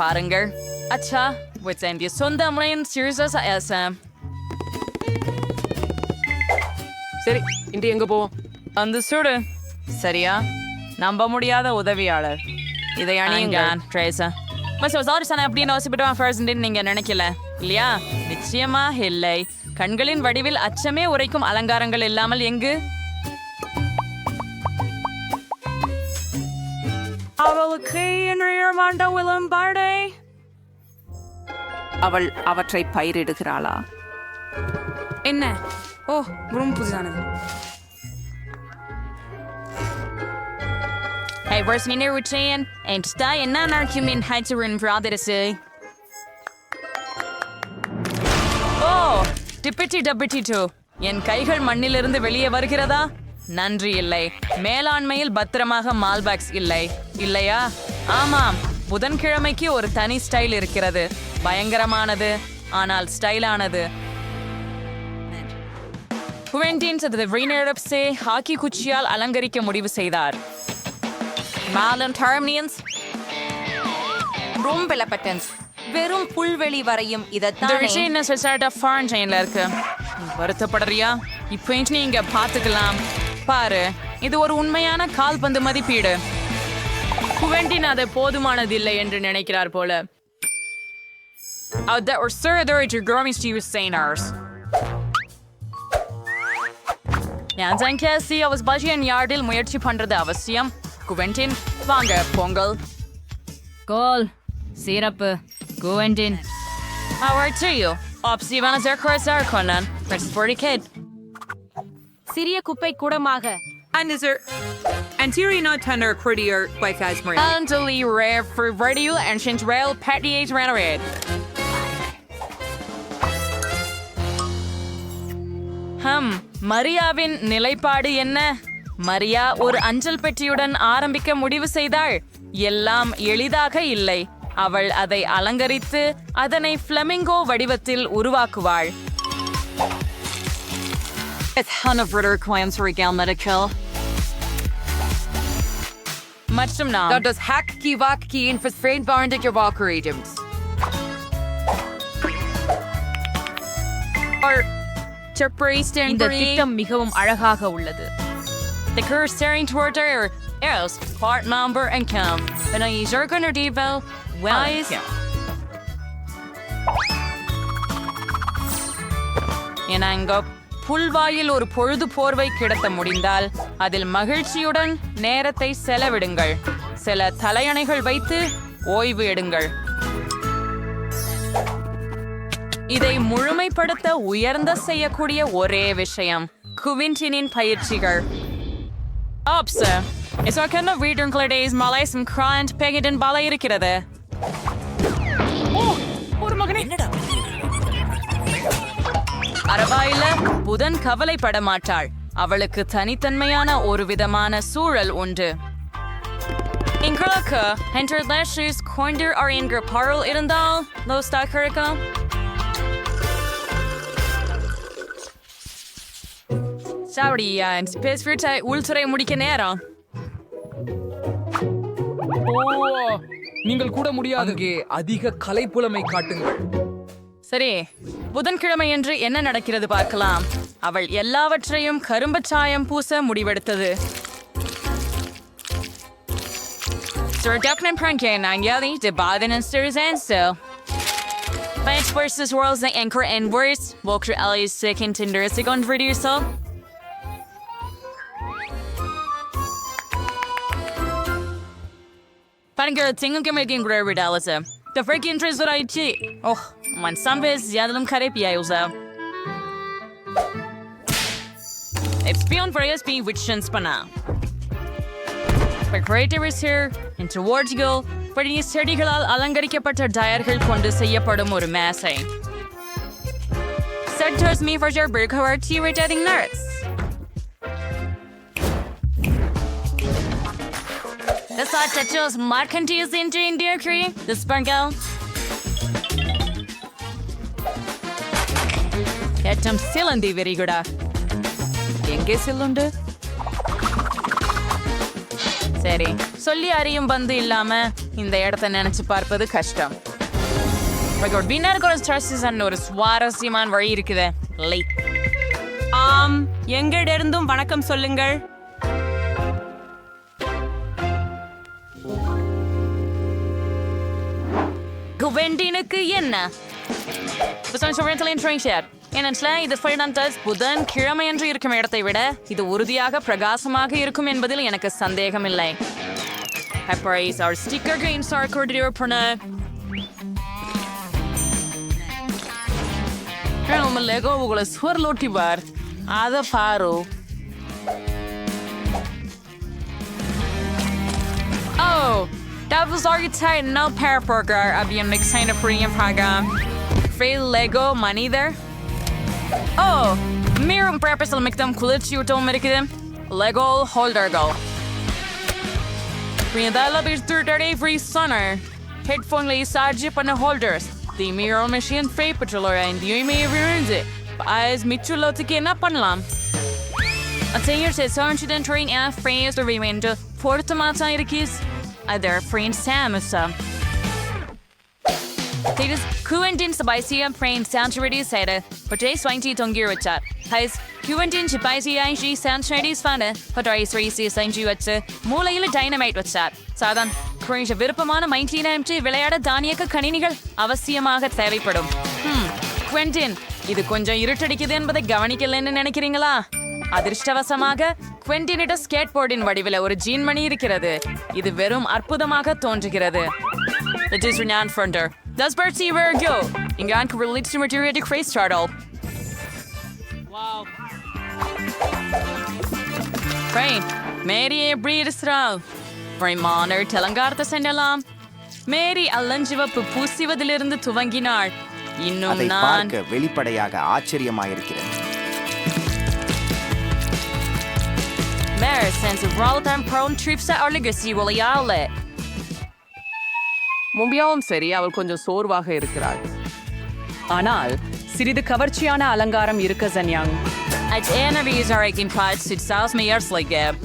பாருங்கள், அச்சா, சொந்த முறையின்
சரி, இன்று எங்க போவோம்?
அந்த சுடு சரியா? நம்ப முடியாத உதவியாளர். இதை அணியுங்க ட்ரேசா. அப்படின்னு நீங்க நினைக்கல இல்லையா? நிச்சயமா இல்லை. கண்களின் வடிவில் அச்சமே உரைக்கும் அலங்காரங்கள் இல்லாமல் எங்கு?
அவள் அவற்றை பயிரிடுகிறாளா?
என்ன ஓ ரொம்ப புதுதானது. Hey, where's my new routine? And stay in an argument had to run for other to say. Oh, dippity dappity doo. என் கைகள் மண்ணிலிருந்து வெளியே வருகிறதா? நன்றி இல்லை. மேலாண்மையில் பத்திரமாக மால்பேக்ஸ் இல்லை இல்லையா? ஆமாம், புதன்கிழமைக்கு ஒரு தனி ஸ்டைல் இருக்கிறது. பயங்கரமானது, ஆனால் ஸ்டைலானது. குவென்டின் சது வீணரப்ஸே ஹாக்கி குச்சியால் அலங்கரிக்க முடிவு செய்தார். மாலன் டர்மினியன்ஸ் ரொம்ப பலப்பட்டன்ஸ் வெறும் புல்வெளி வரையும் இதைத்தான் இருக்கு. வருத்தப்படுறியா? இப்போ நீங்க பாத்துக்கலாம். பாரு, இது ஒரு உண்மையான கால்பந்து மதிப்பீடு. குவென்டின் அதை போதுமானதில்லை என்று நினைக்கிறார் போல. That were further to growing Steve Sainers. நான் கேசி அவஸ் பஜியன் யார்டில் முயற்சி பண்றது அவசியம். குவென்டின் வாங்க பொங்கல். கோல் சிறப்பு Quentin. How are you? Opsivan Zerkor Conan. That's pretty kid.
சிறிய குப்பை கூடமாக
Anterior not tender prettier by Casmere. Anjali rare for radio ancient rail petty age ran red. மரியாவின் நிலைப்பாடு என்ன? மரியா ஒரு அஞ்சல் பெட்டியுடன் ஆரம்பிக்க முடிவு செய்தாள். எல்லாம் எளிதாக இல்லை. அவள் அதை அலங்கரித்து அதனை ஃப்ளமிங்கோ வடிவத்தில் உருவாக்குவாள். மற்றும் நாம் இந்த திட்டம் மிகவும் அழகாக உள்ளது. The curse staring toward her else part number and come. And I use your gunner devel. Wise. எனாங்க புல்வாயில் ஒரு பொழுது போர்வை கிடத்த முடிந்தால் அதில் மகிழ்ச்சியுடன் நேரத்தை செலவிடுங்கள். சில தலையணைகள் வைத்து ஓய்வு எடுங்கள். இதை முழுமைப்படுத்த உயர்ந்த செய்யக்கூடிய ஒரே விஷயம் குவின்டினின் பயிற்சிகள். Opsa. Is our kind of reading days Malay some crant pegged in ballet இருக்கிறது. ஒரு மகனே. அரபாயில புதன் கவலைப்பட மாட்டாள். அவளுக்கு தனித்தன்மையான ஒரு விதமான சூழல் உண்டு. எங்களுக்கு enter lashes corner or என்கிற பரல் இருந்தால் லோ ஸ்டாக் இருக்கும். Sorry, space for உள்துறை முடிக்க நேரம்.
நீங்கள் கூட முடியாது. அதிக கலைப்புலமை காட்டுங்கள்.
சரி, புதன்கிழமை என்று என்ன நடக்கிறது பார்க்கலாம். அவள் எல்லாவற்றையும் கரும்பு சாயம் பூச முடிவெடுத்தது. Fights versus worlds that anchor and worse. Walker Ellie's second Tinder second producer. Panger tingum making grave reality. The freaking interest that I see. Oh, man, some is yadam karepia. It's beyond for ESP which shins pana. The creator is here and towards you. For these செடிகளால் அலங்கரிக்கப்பட்ட டயர்கள் கொண்டு செய்யப்படும் ஒரு மேசை. Said towards me for your burger or tea rotating nuts. The thought that shows mercantile into India cream. The sparkle. Ketchum cylinder very good. எங்கே சில்லுண்டு? சரி, சொல்லி அறியும் பந்து இல்லாம இந்த இடத்தை நினைச்சு பார்ப்பது கஷ்டம். ஒரு சுவாரஸ்யமான வழி இருக்குது. ஆம், எங்கிருந்தும் வணக்கம் சொல்லுங்கள். குவென்டினுக்கு என்ன? இது புதன் கிழமை என்று இருக்கும் இடத்தை விட இது உறுதியாக பிரகாசமாக இருக்கும் என்பதில் எனக்கு சந்தேகம் இல்லை. அத பாரு. Oh, that was archetype no pair burger of your next kind of premium program. Free Lego money there. Oh, mirror purpose will make them clutch you don't make them. Lego holder go. Free that love is 30 free sunner. Headphone lay charge on the holders. The mirror machine free patroller and you may ruin it. As Michulo to get up on lam. A senior says, aren't you then train a phrase to remainder for the matter kiss? Other friend Samusa. They just Kuentin Sabaisi and friend Sanctuary said, but Jay Swanty Tongira chat. Has Kuentin Chipaisi and she Sanctuary's father, but I see Saint you at Mula dynamite with chat. Southern Cringe a Virpamana 19 empty Villayada Daniaka Kaninigal, Avasiamaga Thevipadum. Quentin, இது கொஞ்சம் இருட்டடிக்குது என்பதை கவனிக்கலன்னு நினைக்கிறீங்களா? அதிர்ஷ்டவசமாக குவென்டினிட skate போர்டின் வடிவில் ஒரு gene மணி இருக்கிறது. இது வெறும் அற்புதமாக தோன்றுகிறது. It is renowned fronter. Das Bertie Virgo. Ingan relates to material to craze startle. Wow. Train. Mary breed stral. Very honor தெலங்காரத்தை சென்றலாம். மேரி அல்லஞ்சிவப்பு பூசிவதிலிருந்து துவங்கினாள். இன்னும்
அதை
நான்
பார்க்க வெளிப்படையாக ஆச்சரியமாயிருக்கிறது.
There since route and prone trips are legacy will yale.
மும்பியாவும் சரி, அவள் கொஞ்சம் சோர்வாக இருக்கிறாள். ஆனால் சிறிது கவர்ச்சியான அலங்காரம் இருக்க சன்யாங்.
At enemies are making parts it sounds me years like that.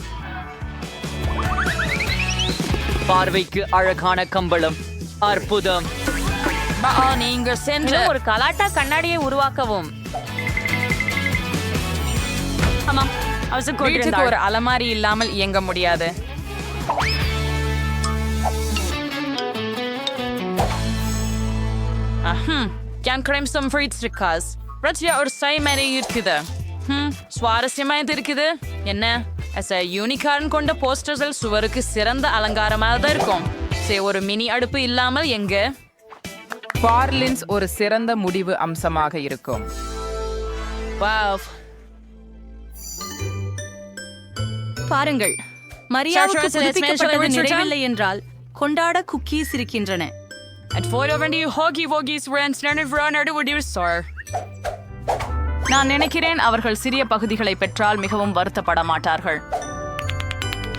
பார்வைக்கு அழகான கம்பளம், அற்புதம்.
நீங்க சென்று ஒரு கலாட்டா கண்ணாடியை உருவாக்கவும். ஆமாம், வீட்டுக்கு ஒரு அலமாரி இல்லாமல் இயங்க முடியாது. Can cream some fruits because பிரச்சனை ஒரு சை மாதிரி இருக்குது. சுவாரஸ்யமா இது இருக்குது. என்ன as a unicorn கொண்ட போஸ்டர்கள் சுவருக்கு சிறந்த அலங்காரமாக தான் இருக்கும். சரி, ஒரு மினி அடுப்பு இல்லாமல் எங்க?
பார்லின்ஸ் ஒரு சிறந்த முடிவு அம்சமாக இருக்கும்.
Wow.
பாருங்கள், மரியாவுக்கு புதுப்பிக்கப்பட்டது நிறைவில்லை என்றால் கொண்டாட குக்கீஸ் இருக்கின்றன.
At 4 ஹோகி வோகிஸ் ரன்ஸ் நடுவுடியூசர். நான் நினைக்கிறேன் அவர்கள் சிறிய பகுதிகளை பெற்றால் மிகவும் வருத்தப்பட மாட்டார்கள்.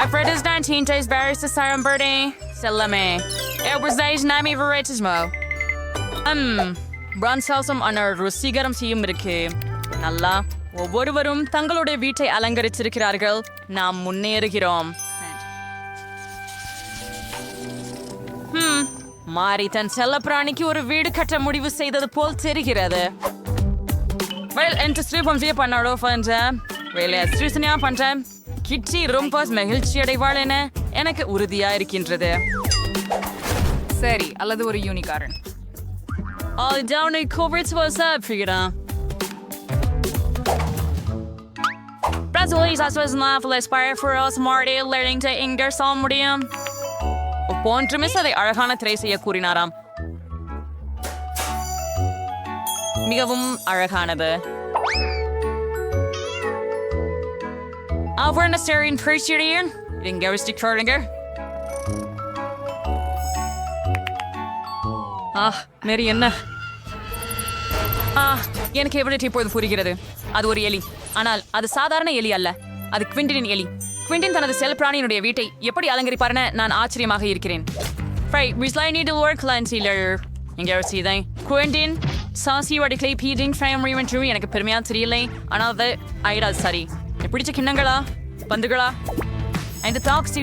Afraid is 19 days barriers to Saram Birdie. Selame. It was days nami veritismo. பிரான்சாசம் அன்னர் ருசிகரம் செய்யும் இருக்கு. நல்லா ஒவ்வொருவரும் தங்களுடைய வீட்டை அலங்கரிச்சிருக்கிறார்கள். நாம் முன்னேறுகிறோம். மாறி தன் செல்ல பிராணிக்கு ஒரு வீடு கட்ட முடிவு செய்தது போல் தெரிகிறது. பண்ணாடோ பண்றேன். வேலையா பண்றேன். கிச்சி ரொம்ப மகிழ்ச்சி அடைவாள் என எனக்கு உறுதியா இருக்கின்றது.
சரி, அல்லது ஒரு யூனிகாரன்.
All down in Coverts was up for you now. Brazilians as was not less fire for us Marty learning to English somewhere. ஒன்றுமிஸ் அதை அழகான திரை செய்ய கூறினாராம். மிகவும் அழகானது. Avernastarian Persian Linguistic Trolllinger. மேரி என்ன? எனக்கு எவ்வளவு இப்போது புரிகிறது. அது ஒரு எலி. ஆனால் அது சாதாரண எலி அல்ல. அது குவிண்டினின் எலி. குவிண்டின் தனது செல் பிராணியினுடைய வீட்டை எப்படி அலங்கரிப்பார்னு நான் ஆச்சரியமாக இருக்கிறேன். குவிண்டின் சாசி வடிகளை பீடிங் ஃப்ரேம் எனக்கு பெருமையா தெரியலை. ஆனால் அது ஆயிடாது. சரி, பிடிச்ச கிண்ணங்களா பந்துகளா இந்த டாக்ஸ்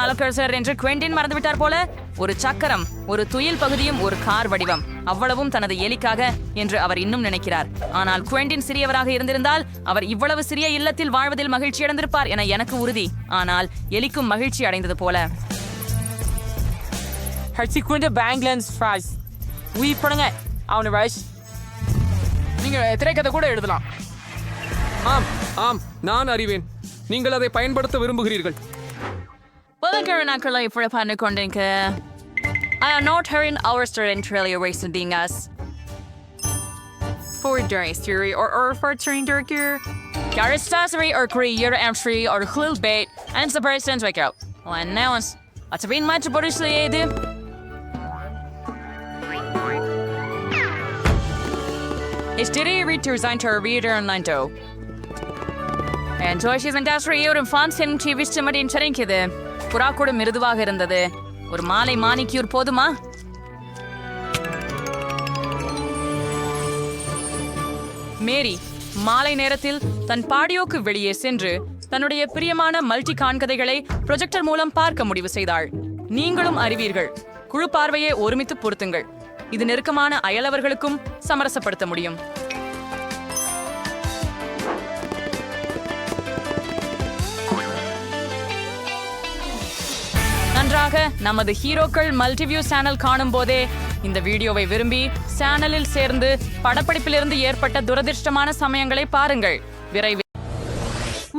அலக்கர் என்று குவிண்டின் மறந்துவிட்டார் போல. ஒரு சக்கரம், ஒரு துயில் பகுதியும் ஒரு கார் வடிவம், அவ்வளவும் தனது எலிக்காக என்று அவர் இன்னும் நினைக்கிறார். ஆனால் குவெண்டின் சிறியவராக இருந்திருந்தால் அவர் இவ்வளவு சிறிய இல்லத்தில் வாழ்வதில் மகிழ்ச்சி அடைந்திருப்பார் என எனக்கு உறுதி. ஆனால் எலிக்கும் மகிழ்ச்சி அடைந்தது போல.
நீங்க திரைக்கதை கூட எழுதலாம்.
ஆம் ஆம், நான் அறிவேன். நீங்கள் அதை பயன்படுத்த விரும்புகிறீர்கள்.
நாட்களை இப்படி பண்ணி கொண்டீங்க. I am not hearing our student really wasting us.
Fordraistery or Fortrindergear.
Garistasari or Creator Entry or Clue Bait and the person's wake up. One now is. What's been much Borussia do? Is today read to resign to a reader and Lanto. And Josh's industry and fans in TV stimmer in Cherinkide. Purakuda Mirduvaga and the or Mali manicure poduma. மேரி மாலை நேரத்தில் தன் பாடியோக்கு வெளியே சென்று தன்னுடைய பிரியமான multi காண்கதைகளை projector மூலம் பார்க்க முடிவு செய்தாள். நீங்களும் அறிவீர்கள், குழு பார்வையை ஒருமித்து பொருத்துங்கள். இது நெருக்கமான அயலவர்களுக்கும் சமரசப்படுத்த முடியும். நன்றாக நமது ஹீரோக்கள் மல்டிவியூ சேனல் காணும் போதே இந்த வீடியோவை விரும்பி சேனலில் சேர்ந்து படப்பிடிப்பிலிருந்து ஏற்பட்ட துரதிர்ஷ்டமான சமயங்களை பாருங்கள். விரைவில்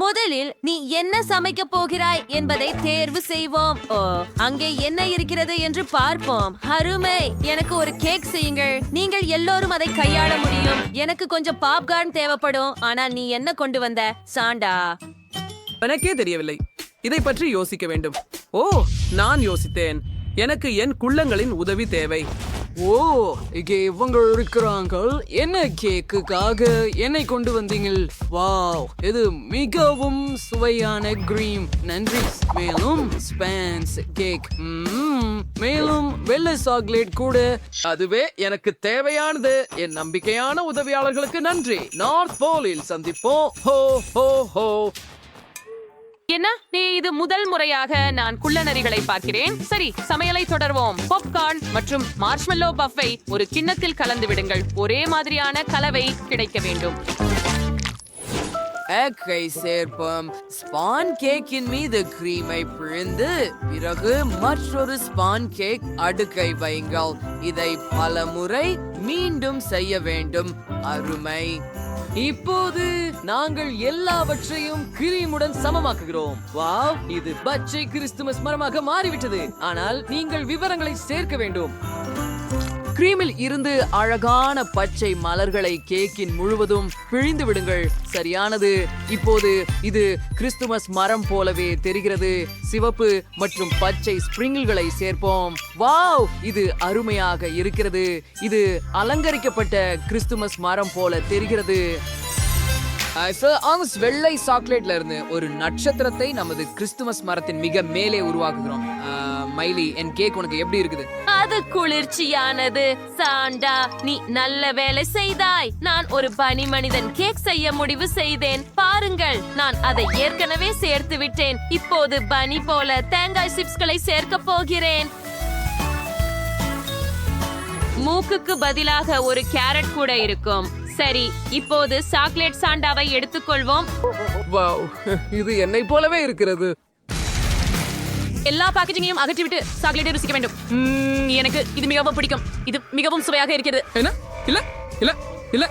முதலில் நீ என்ன சமைக்க போகிறாய் என்பதை தேர்வு செய்வோம். ஓ, அங்கே என்ன இருக்கிறது என்று பார்ப்போம். அருமை, எனக்கு ஒரு கேக் செய்யுங்கள். நீங்கள் எல்லோரும் அதை கையாள முடியும். எனக்கு கொஞ்சம் பாப்கார்ன் தேவைப்படும். ஆனால் நீ என்ன கொண்டு வந்த சாண்டா?
எனக்கே தெரியவில்லை. இதை பற்றி யோசிக்க வேண்டும். ஓ, நான் யோசித்தேன். எனக்கு என் குள்ளங்களின் உதவி தேவை.
ஓ, இங்கே இவங்க இருக்கிறாங்க. என்ன கேக்குக்காக என்னை கொண்டு வந்தீங்கள்? வாவ், இது மிகவும் சுவையான கிரீம். நன்றி. மேலும் ஸ்பான்ஸ் கேக், மேலும் வெள்ளை சாக்லேட் கூட.
அதுவே எனக்கு தேவையானது. என் நம்பிக்கையான உதவியாளர்களுக்கு நன்றி. நார்த் போலில் சந்திப்போம். ஹோ ஹோ ஹோ.
என்ன நீ இது முதல் முறையாக நான் குள்ளநரிகளை பார்க்கிறேன். சரி, சமையலை தொடர்வோம். பாப்கார்ன் மற்றும் மார்ஷ்மெல்லோ பஃபை ஒரு கிண்ணத்தில் கலந்து விடுங்கள். ஒரே மாதிரியான கலவை கிடைக்க வேண்டும்.
எக்கை சேர்ப்போம். ஸ்பான் கேக்கின் மீது கிரீமை பிழிந்து பிறகு மற்றொரு ஸ்பான் கேக் அடுக்கை வைங்கள். இதை பல முறை மீண்டும் செய்ய வேண்டும். அருமை. இப்போது நாங்கள் எல்லாவற்றையும் கிரீமுடன் சமமாக்குகிறோம். வாவ், இது பச்சை கிறிஸ்துமஸ் மரமாக மாறிவிட்டது. ஆனால் நீங்கள் விவரங்களை சேர்க்க வேண்டும். கிரீமில் இருந்து அழகான பச்சை மலர்களை கேக்கின் முழுவதும் பிழிந்து விடுங்கள். சரியானது. இப்போது இது கிறிஸ்துமஸ் மரம் போலவே தெரிகிறது. சிவப்பு மற்றும் பச்சை ஸ்பிரிங்கிள்களை சேர்ப்போம். வாவ், இது அருமையாக இருக்கிறது. இது அலங்கரிக்கப்பட்ட கிறிஸ்துமஸ் மரம் போல தெரிகிறது. வெள்ளை சாக்லேட்ல இருந்து ஒரு நட்சத்திரத்தை நமது கிறிஸ்துமஸ் மரத்தின் மிக மேலே உருவாக்குகிறோம். மைலி, என் கேக் உனக்கு எப்படி இருக்குது?
அது குளிர்ச்சியானது. சாண்டா, நீ நல்ல வேலை செய்தாய். நான் ஒரு பனி மனிதன் கேக் செய்ய முடிவு செய்தேன். பாருங்கள், நான் அதை ஏற்கனவே சேர்த்து விட்டேன். இப்போது பனி போல தேங்காய் சிப்ஸ்களை சேர்க்க போகிறேன். மூக்குக்கு பதிலாக ஒரு கேரட் கூட இருக்கும். சரி, இப்போது சாக்லேட் சாண்டாவை எடுத்துக்கொள்வோம்.
வாவ், இது என்னை போலவே இருக்கிறது.
எல்லா பேக்கேஜிங்கையும் அகற்றிவிட்டு சாக்லேட்டை ருசிக்க வேண்டும். எனக்கு இது மிகவும் பிடிக்கும். இது மிகவும் சுவையாக இருக்கிறது.
என்ன? இல்ல இல்ல இல்ல,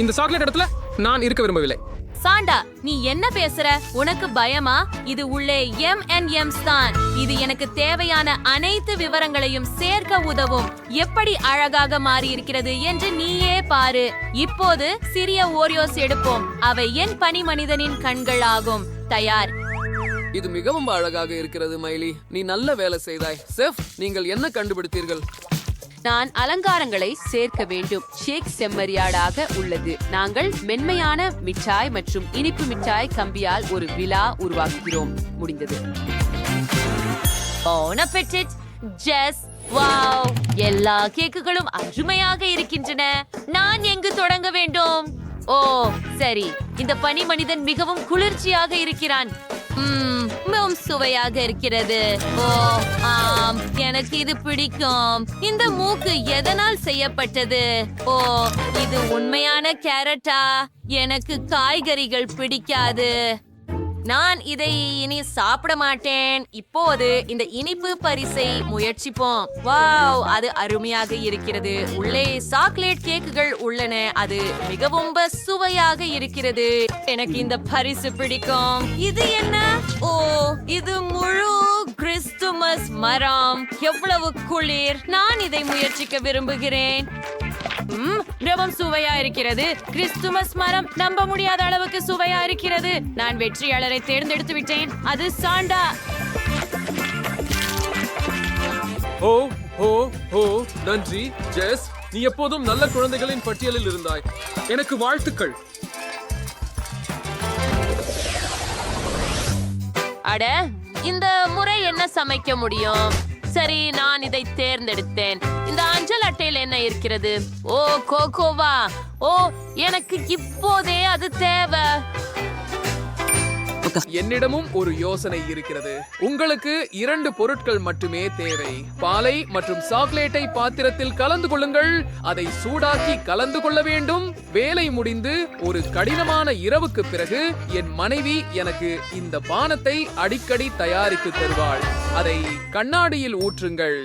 இந்த சாக்லேட் இடத்துல நான் இருக்க விரும்பவில்லை.
சாண்டா, நீ என்ன பேசுற? உனக்கு பயமா? இது உள்ளே M&M's தான். இது எனக்கு தேவையான அனைத்து விவரங்களையும் சேர்க்க உதவும். எப்படி அழகாக மாறி இருக்கிறது என்று நீயே பாரு. இப்போது சிறிய ஓரியோஸ் எடுப்போம். அவை என் பனி மனிதனின் கண்கள் ஆகும். தயார்.
இது மிகவும் அழகாக இருக்கிறது மைலி. நீ நல்ல வேலை செய்தாய். செஃப், நீங்கள் என்ன கண்டுபிடித்தீர்கள்?
நான் அலங்காரங்களை சேர்க்க வேண்டும். ஷேக் செம்மறியாடாக உள்ளது. நாங்கள் மென்மையான மிட்டாய் மற்றும் இனிப்பு மிட்டாய் கம்பியால் ஒரு விழா உருவாக்குகிறோம். முடிந்தது. Bon appetit, Jess. வாவ், எல்லா கேக்குகளும் அருமையாக இருக்கின்றன. நான் எங்கு தொடங்க வேண்டும்? ஓ, சரி. இந்த பனி மனிதன் மிகவும் குளிர்ச்சியாக இருக்கிறான். மிகவும் சுவையாக இருக்கிறது. ஓ, ஆம், எனக்கு இது பிடிக்கும். இந்த மூக்கு எதனால் செய்யப்பட்டது? ஓ, இது உண்மையான கேரட்டா? எனக்கு காய்கறிகள் பிடிக்காது. நான் இதை இனி சாப்பிட மாட்டேன். இப்போது இந்த இனிப்பு பரிசை முயற்சிப்போம். வாவ், அது அருமையாக இருக்கிறது. உள்ளே சாக்லேட் கேக்குகள் உள்ளன. அது மிகவும் சுவையாக இருக்கிறது. எனக்கு இந்த பரிசு பிடிக்கும். இது என்ன? ஓ, இது முழு கிறிஸ்துமஸ் மரம். எவ்வளவு குளிர். நான் இதை முயற்சிக்க விரும்புகிறேன்.
மிகவும் சுவையா இருக்கிறது. கிறிஸ்துமஸ் மரம் நம்ப முடியாத அளவுக்கு சுவையா இருக்கிறது. நான் வெற்றியாளரை தேர்ந்தெடுத்து விட்டேன். அது சாண்டா.
ஓ ஓ ஓ நன்றி ஜெஸ், நீ எப்போதும் நல்ல குழந்தைகளின் பட்டியலில் இருந்தாய். எனக்கு வாழ்த்துக்கள்.
அட, இந்த முறை என்ன சமைக்க முடியும்? சரி, நான் இதை தேர்ந்தெடுத்தேன். இந்த அஞ்சல் அட்டையில் என்ன இருக்கிறது? ஓ, கோகோவா. ஓ, எனக்கு இப்போதே அது தேவை.
என்னிடமும் ஒரு யோசனை இருக்கிறது. உங்களுக்கு 2 பொருட்கள் மட்டுமே தேவை. பாலை மற்றும் சாக்லேட்டை பாத்திரத்தில் கலந்து கொள்ளுங்கள். அதை சூடாக்கி கலந்து கொள்ள வேண்டும். வேலை முடிந்து ஒரு கடினமான இரவுக்கு பிறகு என் மனைவி எனக்கு இந்த பானத்தை அடிக்கடி தயாரித்து தருவாள். அதை கண்ணாடியில் ஊற்றுங்கள்.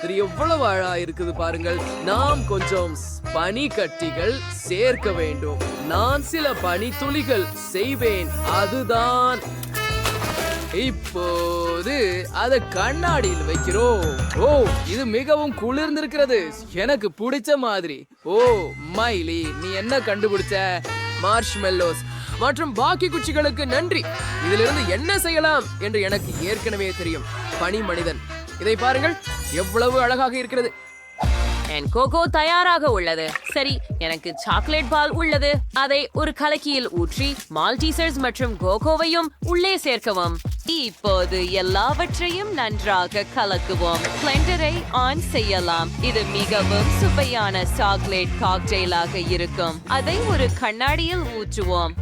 இது எவ்வளவு அழகா இருக்குது பாருங்கள். நாம் கொஞ்சம் பனி கட்டிகள் சேர்க்க வேண்டும். நான் சில பனி துளிகள் செய்வேன். அதுதான். இப்போது அதை கண்ணாடியில் வைக்கிறோம். ஓ, இது மிகவும் குளிர்ந்திருக்கிறது. எனக்கு பிடிச்ச மாதிரி. ஓ மைலி, நீ என்ன கண்டுபிடிச்ச? மார்ஷ்மெல்லோஸ் மற்றும் பாக்கி குச்சிகளுக்கு நன்றி. இதிலிருந்து என்ன செய்யலாம் என்று எனக்கு ஏற்கனவே தெரியும். பனி மனிதன். இதை பாருங்கள், எவ்வளவு அழகாக இருக்கிறது.
என் கோகோ தயாராக உள்ளது. சரி, எனக்கு சாக்லேட் பால் உள்ளது. அதை ஒரு கலக்கியில் ஊற்றி மால்டீசர்ஸ் மற்றும் கோகோவையும் உள்ளே சேர்க்கவும். இப்போது எல்லாவற்றையும் நன்றாக கலக்குவோம். பிளெண்டரை ஆன் செய்யலாம். இது மிகவும் சுவையான சாக்லேட் காக்டெயிலாக இருக்கும். அதை ஒரு கண்ணாடியில் ஊற்றுவோம்.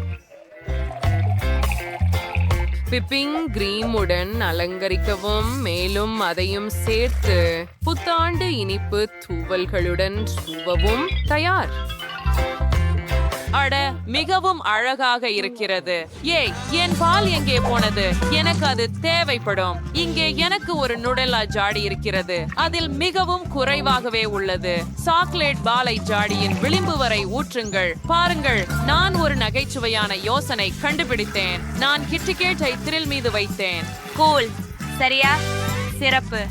பிப்பிங் கிரீமுடன் அலங்கரிக்கவும். மேலும் அதையும் சேர்த்து புத்தாண்டு இனிப்பு தூவல்களுடன் தூவவும். தயார். அட, மிகவும் அழகாக இருக்கிறது. ஏய், என் பால் எங்கே போனது? எனக்கு அது தேவைப்படும். இங்கே எனக்கு ஒரு நுடலா ஜாடி இருக்கிறது. அதில் மிகவும் குறைவாகவே உள்ளது. சாக்லேட் பாலை ஜாடியின் விளிம்பு வரை ஊற்றுங்கள். பாருங்கள், நான் ஒரு நகைச்சுவையான யோசனை கண்டுபிடித்தேன். நான் கிட்கேட்டை திரில் மீது வைத்தேன்.
கூல். சரியா? சிறப்பு.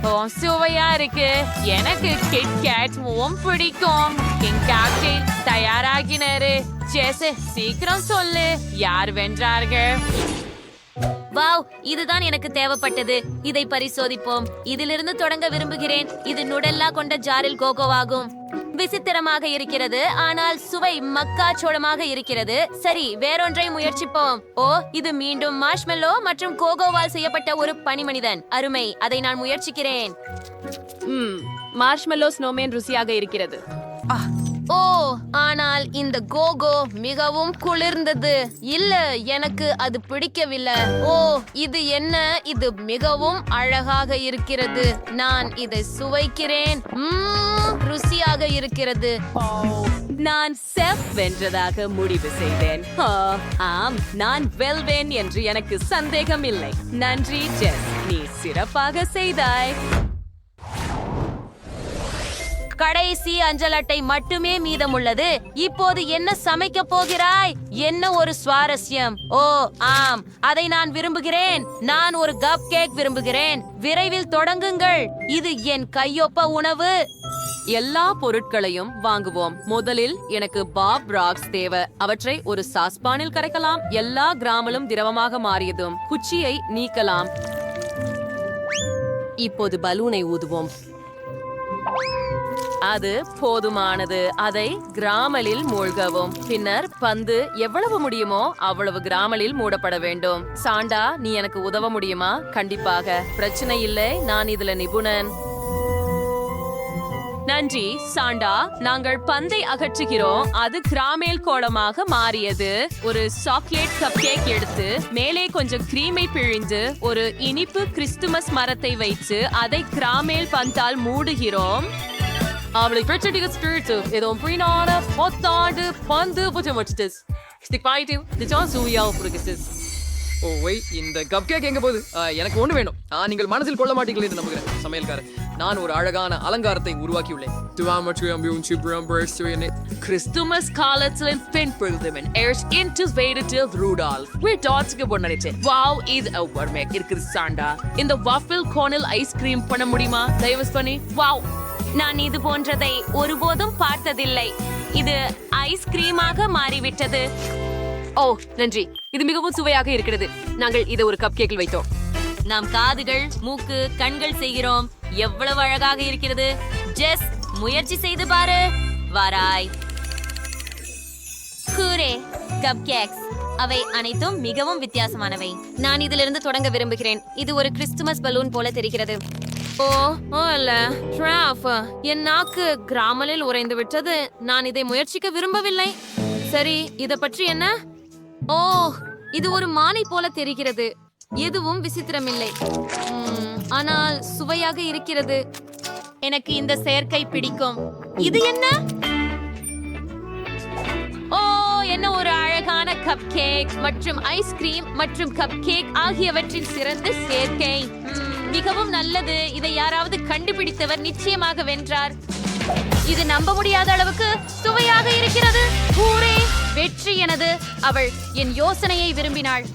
ஓ, சுவையா இருக்கு. எனக்கு கிட்கேட் பிடிக்கும். கிட்கேட் தயாராகினாரு. ஜெஸ், சீக்கிரம் சொல்லு, யார் வென்றார்கள்?
வாவ், இதுதான் எனக்கு தேவைப்பட்டது. இதை பரிசோதிப்போம். இதிலிருந்து தொடங்க விரும்புகிறேன். இது நுடெல்லா கொண்ட ஜாரில் கோகோவாகும். விசித்திரமாக இருக்கிறது, ஆனால் சுவை மக்காச்சோளமாக இருக்கிறது. சரி, வேறொன்றை முயற்சிப்போம். ஓ, இது மீண்டும் மார்ஷ்மெல்லோ மற்றும் கோகோவால் செய்யப்பட்ட ஒரு பனிமனிதன். அருமை, அதை நான் முயற்சிக்கிறேன்.
மார்ஷ்மெல்லோ ஸ்னோமேன் ருசியாக இருக்கிறது. ஓ, ஆனால் இந்த கோகோ மிகவும் குளிர்ந்தது. இல்ல, எனக்கு அது பிடிக்கவில்லை. ஓ, இது என்ன? இது மிகவும் அழகாக இருக்கிறது. நான் இதை சுவைக்கிறேன். ருசியாக இருக்கிறது. நான் செஃப் வென்றதாக முடிவு செய்தேன். ஆம், நான் வெல்வேன் என்று எனக்கு சந்தேகம் இல்லை. நன்றி ஜெஸ், நீ சிறப்பாக செய்தாய். கடைசி அஞ்சல் அட்டை மட்டுமே மீதமுள்ளது. இப்போது என்ன சமைக்க போகிறாய்? என்ன ஒரு சுவாரஸ்யம். ஓ ஆம், அதை நான் விரும்புகிறேன். நான் ஒரு கப் கேக் விரும்புகிறேன். விரைவில் தொடங்குங்கள். இது என் கையொப்ப உணவு. எல்லா பொருட்களையும் வாங்குவோம். முதலில் எனக்கு பாப் ராக்ஸ் தேவை. அவற்றை ஒரு சாஸ்பானில் கரைக்கலாம். எல்லா கிராமலும் திரவமாக மாறியதும் குச்சியை நீக்கலாம். இப்போது பலூனை ஊதுவோம். அது போதுமானது. அதை கிராமலில் மூழ்கவும். பின்னர் பந்து எவ்வளவு முடியுமோ அவ்வளவு கிராமலில் மூடப்பட வேண்டும். சாண்டா, நீ எனக்கு உதவ முடியுமா? கண்டிப்பாக, பிரச்சனை இல்லை, நான் இதுல நிபுணன். நன்றி சாண்டா. நாங்கள் பந்தை அகற்றுகிறோம். அது கிராமேல் கோலமாக மாறியது. ஒரு சாக்லேட் கப் கேக் எடுத்து மேலே கொஞ்சம் கிரீமை பிழிந்து ஒரு இனிப்பு கிறிஸ்துமஸ் மரத்தை வைத்து அதை கிராமேல் பந்தால் மூடுகிறோம். அவளை பிரச்சனைக்கு ஸ்பிரிட் ஏதோ புரியாத பொத்தாண்டு பந்து புத்தமச்சிட்டஸ் ஸ்டிக்பாயிட்டு திஜான் சூயா புரிகிஸ்டஸ்.
ஓ வை, இந்த கப் கேக் எங்க போகுது? எனக்கு ஒண்ணு வேணும். நீங்கள் மனசில் கொள்ள மாட்டீங்களே என்று நம்புகிறேன். சமையல்காரர், நான் ஒரு அழகான அலங்காரத்தை உருவாக்கியுள்ளேன்.
கிறிஸ்துமஸ் காலத்தில் பின்புறுதவன் ஏர்ஸ் இன்டிவேட்டட் ரூடால்ஃப் வீ டாட்ஸ்க்கு பொண்ணரிச்சு வாவ் இது ஒருமே இருக்குது சாண்டா இந்த வாஃபில் கோனில் ஐஸ்கிரீம் பண்ண முடியுமா தயவு பண்ணி வாவ்
நான் இது போன்றதை ஒருபோதும் பார்த்ததில்லை. இது ஐஸ்கிரீமாக மாறிவிட்டது.
ஓ நன்றி, இது மிகவும் சுவையாக இருக்கிறது. நாங்கள் இதை ஒரு கப் கேக்கில் வைத்தோம்.
நாம் காதுகள், மூக்கு, கண்கள் செய்கிறோம். எவ்வளவு அழகாக இருக்கிறது. ஜெஸ், முயற்சி செய்து பாரு. வாராய். ஹூரே, கப் கேக்ஸ். அவை அனைத்தும் மிகவும் வித்தியாசமானவை. நான் இதிலிருந்து தொடங்க விரும்புகிறேன். இது ஒரு கிறிஸ்துமஸ் பலூன் போல தெரிகிறது.
ஓ இல்ல ட்ராஃப், என் நாக்கு கிராமலில் உறைந்து விட்டது. நான் இதை முயற்சிக்க விரும்பவில்லை. சரி, இத பற்றி என்ன? ஓ, இது ஒரு மானை போல தெரிகிறது. எதுவும் விசித்திரமில்லை, ஆனால் சுவையாக இருக்கிறது.
எனக்கு இந்த சேர்க்கை பிடிக்கும்.
இது என்ன?
ஓ, என்ன ஒரு அழகான கப் கேக் மற்றும் ஐஸ்கிரீம் மற்றும் கப் கேக் ஆகியவற்றின் சிறந்த சேர்க்கை. மிகவும் நல்லது. இதை யாராவது கண்டுபிடித்தவர் நிச்சயமாக வென்றார். இது நம்ப முடியாத அளவுக்கு சுவையாக இருக்கிறது. ஹூரே, வெற்றி எனது. அவள் என் யோசனையை விரும்பினாள்.